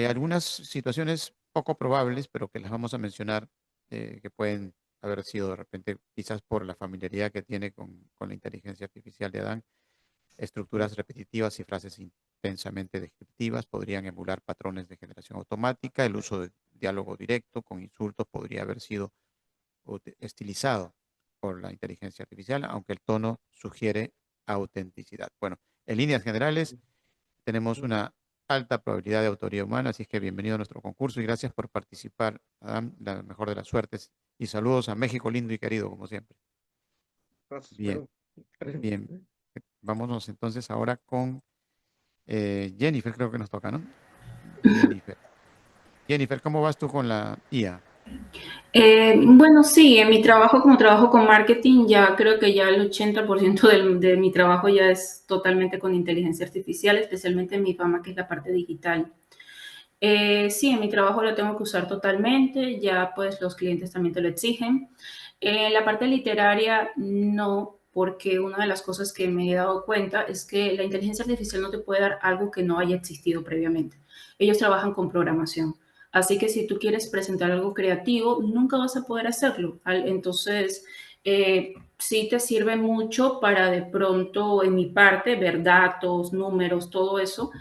Algunas situaciones poco probables, pero que las vamos a mencionar, que pueden haber sido de repente, quizás por la familiaridad que tiene con la inteligencia artificial de Adán, ujú, estructuras repetitivas y frases intensamente descriptivas podrían emular patrones de generación automática. El uso de diálogo directo con insultos podría haber sido estilizado por la inteligencia artificial, aunque el tono sugiere autenticidad. Bueno, en líneas generales, tenemos ujú. una alta probabilidad de autoría humana, así es que bienvenido a nuestro concurso y gracias por participar, Adam, la mejor de las suertes. Y saludos a México lindo y querido, como siempre. Gracias, Bien, espero. bien. Vámonos entonces ahora con Jennifer, creo que nos toca, ¿no? Jennifer. Jennifer, ¿cómo vas tú con la IA? Bueno, sí, en mi trabajo, como trabajo con marketing, ya creo que ya el 80% de mi trabajo ya es totalmente con inteligencia artificial, especialmente en mi fama, que es la parte digital. Sí, en mi trabajo lo tengo que usar totalmente, ya pues los clientes también te lo exigen. En la parte literaria, no, porque una de las cosas que me he dado cuenta es que la inteligencia artificial no te puede dar algo que no haya existido previamente. Ellos trabajan con programación. Así que si tú quieres presentar algo creativo, nunca vas a poder hacerlo. Entonces, sí te sirve mucho para de pronto, en mi parte, ver datos, números, todo eso,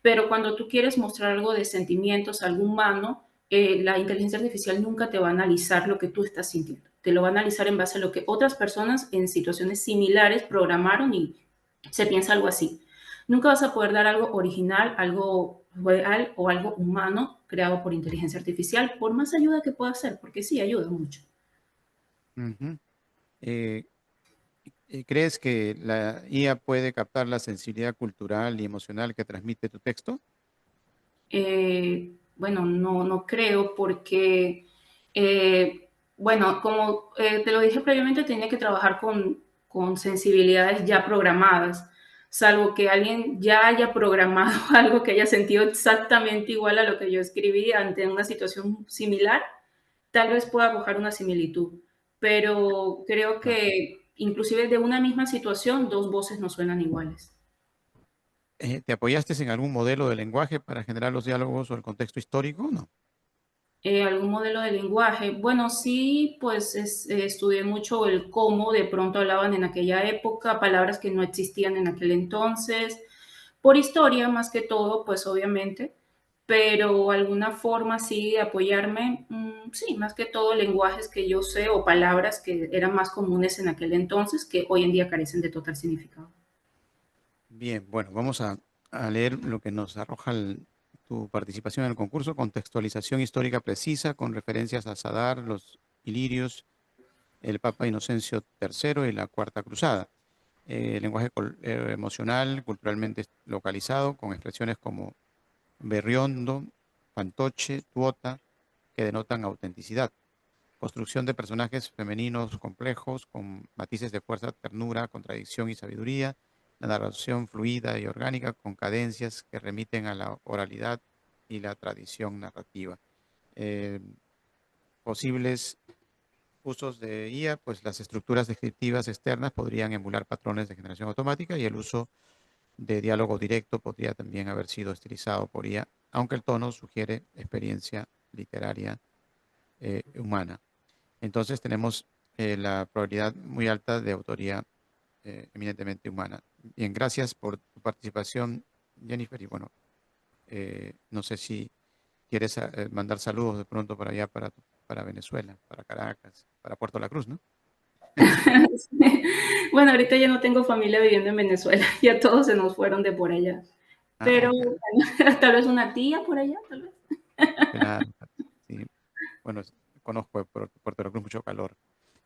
pero cuando tú quieres mostrar algo de sentimientos, algo humano, la inteligencia artificial nunca te va a analizar lo que tú estás sintiendo. Te lo va a analizar en base a lo que otras personas en situaciones similares programaron y se piensa algo así. Nunca vas a poder dar algo original, algo real o algo humano creado por inteligencia artificial, por más ayuda que pueda hacer, porque sí, ayuda mucho. Ujú. Eh, ¿Crees que la IA puede captar la sensibilidad cultural y emocional que transmite tu texto? Bueno, no creo porque, bueno, como te lo dije previamente, tenía que trabajar con sensibilidades ya programadas, salvo que alguien ya haya programado algo que haya sentido exactamente igual a lo que yo escribí ante una situación similar, tal vez pueda arrojar una similitud, pero creo Claro. que inclusive de una misma situación, dos voces no suenan iguales. ¿Te apoyaste en algún modelo de lenguaje para generar los diálogos o el contexto histórico? No. Algún modelo de lenguaje. Bueno, sí, pues estudié mucho el cómo de pronto hablaban en aquella época, palabras que no existían en aquel entonces, por historia más que todo, pues obviamente, pero alguna forma sí de apoyarme, sí, más que todo lenguajes que yo sé o palabras que eran más comunes en aquel entonces que hoy en día carecen de total significado. Bien, bueno, vamos a leer lo que nos arroja tu participación en el concurso. Contextualización histórica precisa con referencias a Sadar, los ilirios, el Papa Inocencio III y la Cuarta Cruzada. Lenguaje emocional, culturalmente localizado, con expresiones como berriondo, fantoche, tuota, que denotan autenticidad. Construcción de personajes femeninos complejos, con matices de fuerza, ternura, contradicción y sabiduría. La narración fluida y orgánica, con cadencias que remiten a la oralidad y la tradición narrativa. Eh, Posibles usos de IA, pues las estructuras descriptivas externas podrían emular patrones de generación automática y el uso de diálogo directo podría también haber sido estilizado por IA, aunque el tono sugiere experiencia literaria humana. Entonces tenemos la probabilidad muy alta de autoría eminentemente humana. Bien, gracias por tu participación, Jennifer. Y bueno, no sé si quieres mandar saludos de pronto para allá, para Venezuela, para Caracas, para Puerto La Cruz, ¿no? Bueno, ahorita ya no tengo familia viviendo en Venezuela, ya todos se nos fueron de por allá. Ah, Pero ya, bueno, tal vez una tía por allá, tal vez. claro. Sí. Bueno, conozco Puerto La Cruz, mucho calor.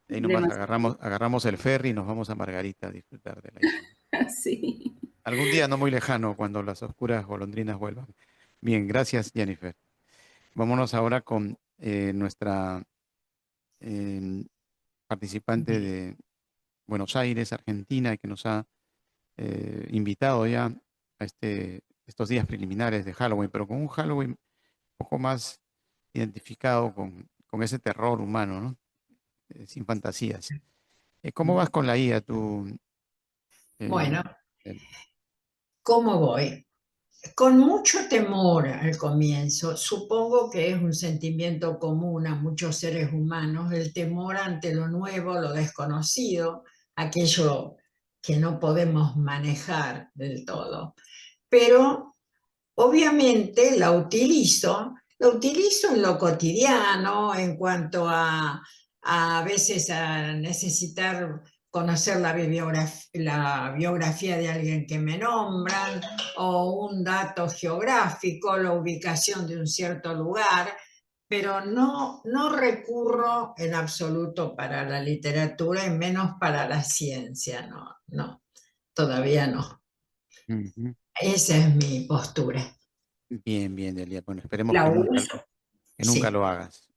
Ahí nomás Demasiado. agarramos el ferry y nos vamos a Margarita a disfrutar de la isla. Sí. Algún día no muy lejano, cuando las oscuras golondrinas vuelvan. Bien, gracias, Jennifer. Vámonos ahora con nuestra eh, participante de Buenos Aires, Argentina, que nos ha invitado ya a estos días preliminares de Halloween, pero con un Halloween un poco más identificado con ese terror humano, ¿no? Sin fantasías. ¿Cómo vas con la IA tú? eh, Bueno, eh, ¿cómo voy? Con mucho temor al comienzo. Supongo que es un sentimiento común a muchos seres humanos, el temor ante lo nuevo, lo desconocido, aquello que no podemos manejar del todo. Pero obviamente la utilizo en lo cotidiano, en cuanto a veces a necesitar conocer la biografía de alguien que me nombran, o un dato geográfico, la ubicación de un cierto lugar, pero no recurro en absoluto para la literatura y menos para la ciencia, no, todavía no. ujú. Esa es mi postura. Bien, bien, Delia. Bueno, esperemos La uso, que nunca sí. lo hagas.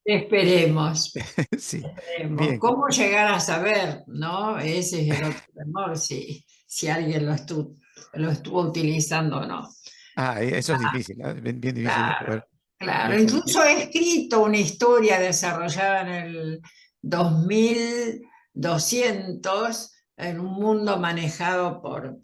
Esperemos, Sí, esperemos. bien. ¿Cómo llegar a saber, no? Ese es el otro temor, si alguien lo estuvo utilizando o no. Ah, eso es difícil, ¿ah? Bien, bien difícil de Claro, poder. claro. Yo que, Incluso he escrito una historia desarrollada en el 2200 en un mundo manejado por,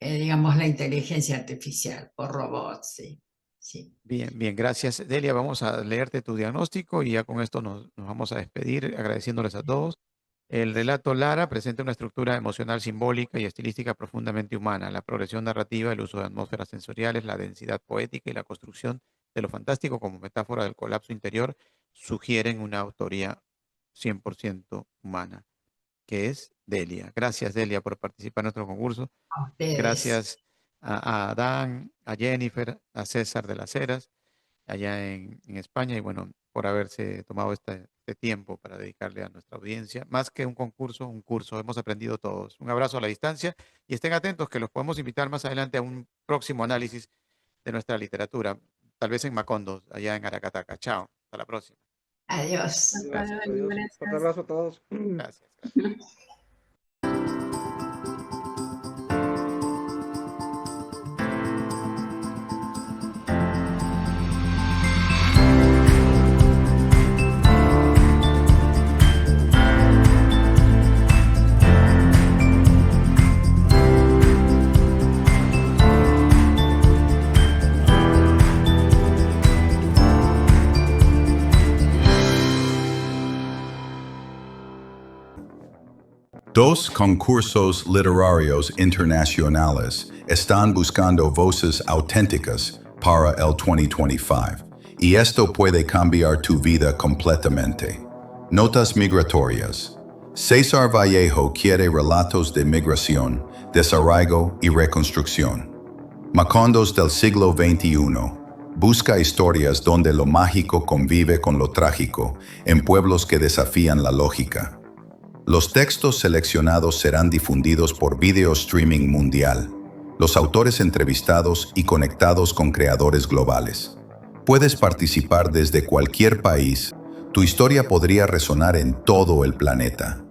digamos, la inteligencia artificial, por robots, sí. Sí. bien, bien, gracias. Delia, vamos a leerte tu diagnóstico y ya con esto nos vamos a despedir agradeciéndoles a todos. El relato Lara presenta una estructura emocional, simbólica y estilística profundamente humana. La progresión narrativa, el uso de atmósferas sensoriales, la densidad poética y la construcción de lo fantástico como metáfora del colapso interior sugieren una autoría 100% humana, que es Delia. Gracias, Delia, por participar en nuestro concurso. A ustedes. Gracias a Adán, a Jennifer, a César de las Heras, allá en España, y bueno, por haberse tomado este tiempo para dedicarle a nuestra audiencia. Más que un concurso, un curso. Hemos aprendido todos. Un abrazo a la distancia y estén atentos que los podemos invitar más adelante a un próximo análisis de nuestra literatura, tal vez en Macondo, allá en Aracataca. Chao, hasta la próxima. Adiós. Gracias. Adiós. Fuerte abrazo a todos. Gracias. Dos concursos literarios internacionales están buscando voces auténticas para el 2025, y esto puede cambiar tu vida completamente. Notas migratorias. César Vallejo quiere relatos de migración, desarraigo y reconstrucción. Macondos del siglo XXI. Busca historias donde lo mágico convive con lo trágico, en pueblos que desafían la lógica. Los textos seleccionados serán difundidos por video streaming mundial. Los autores entrevistados y conectados con creadores globales. Puedes participar desde cualquier país. Tu historia podría resonar en todo el planeta.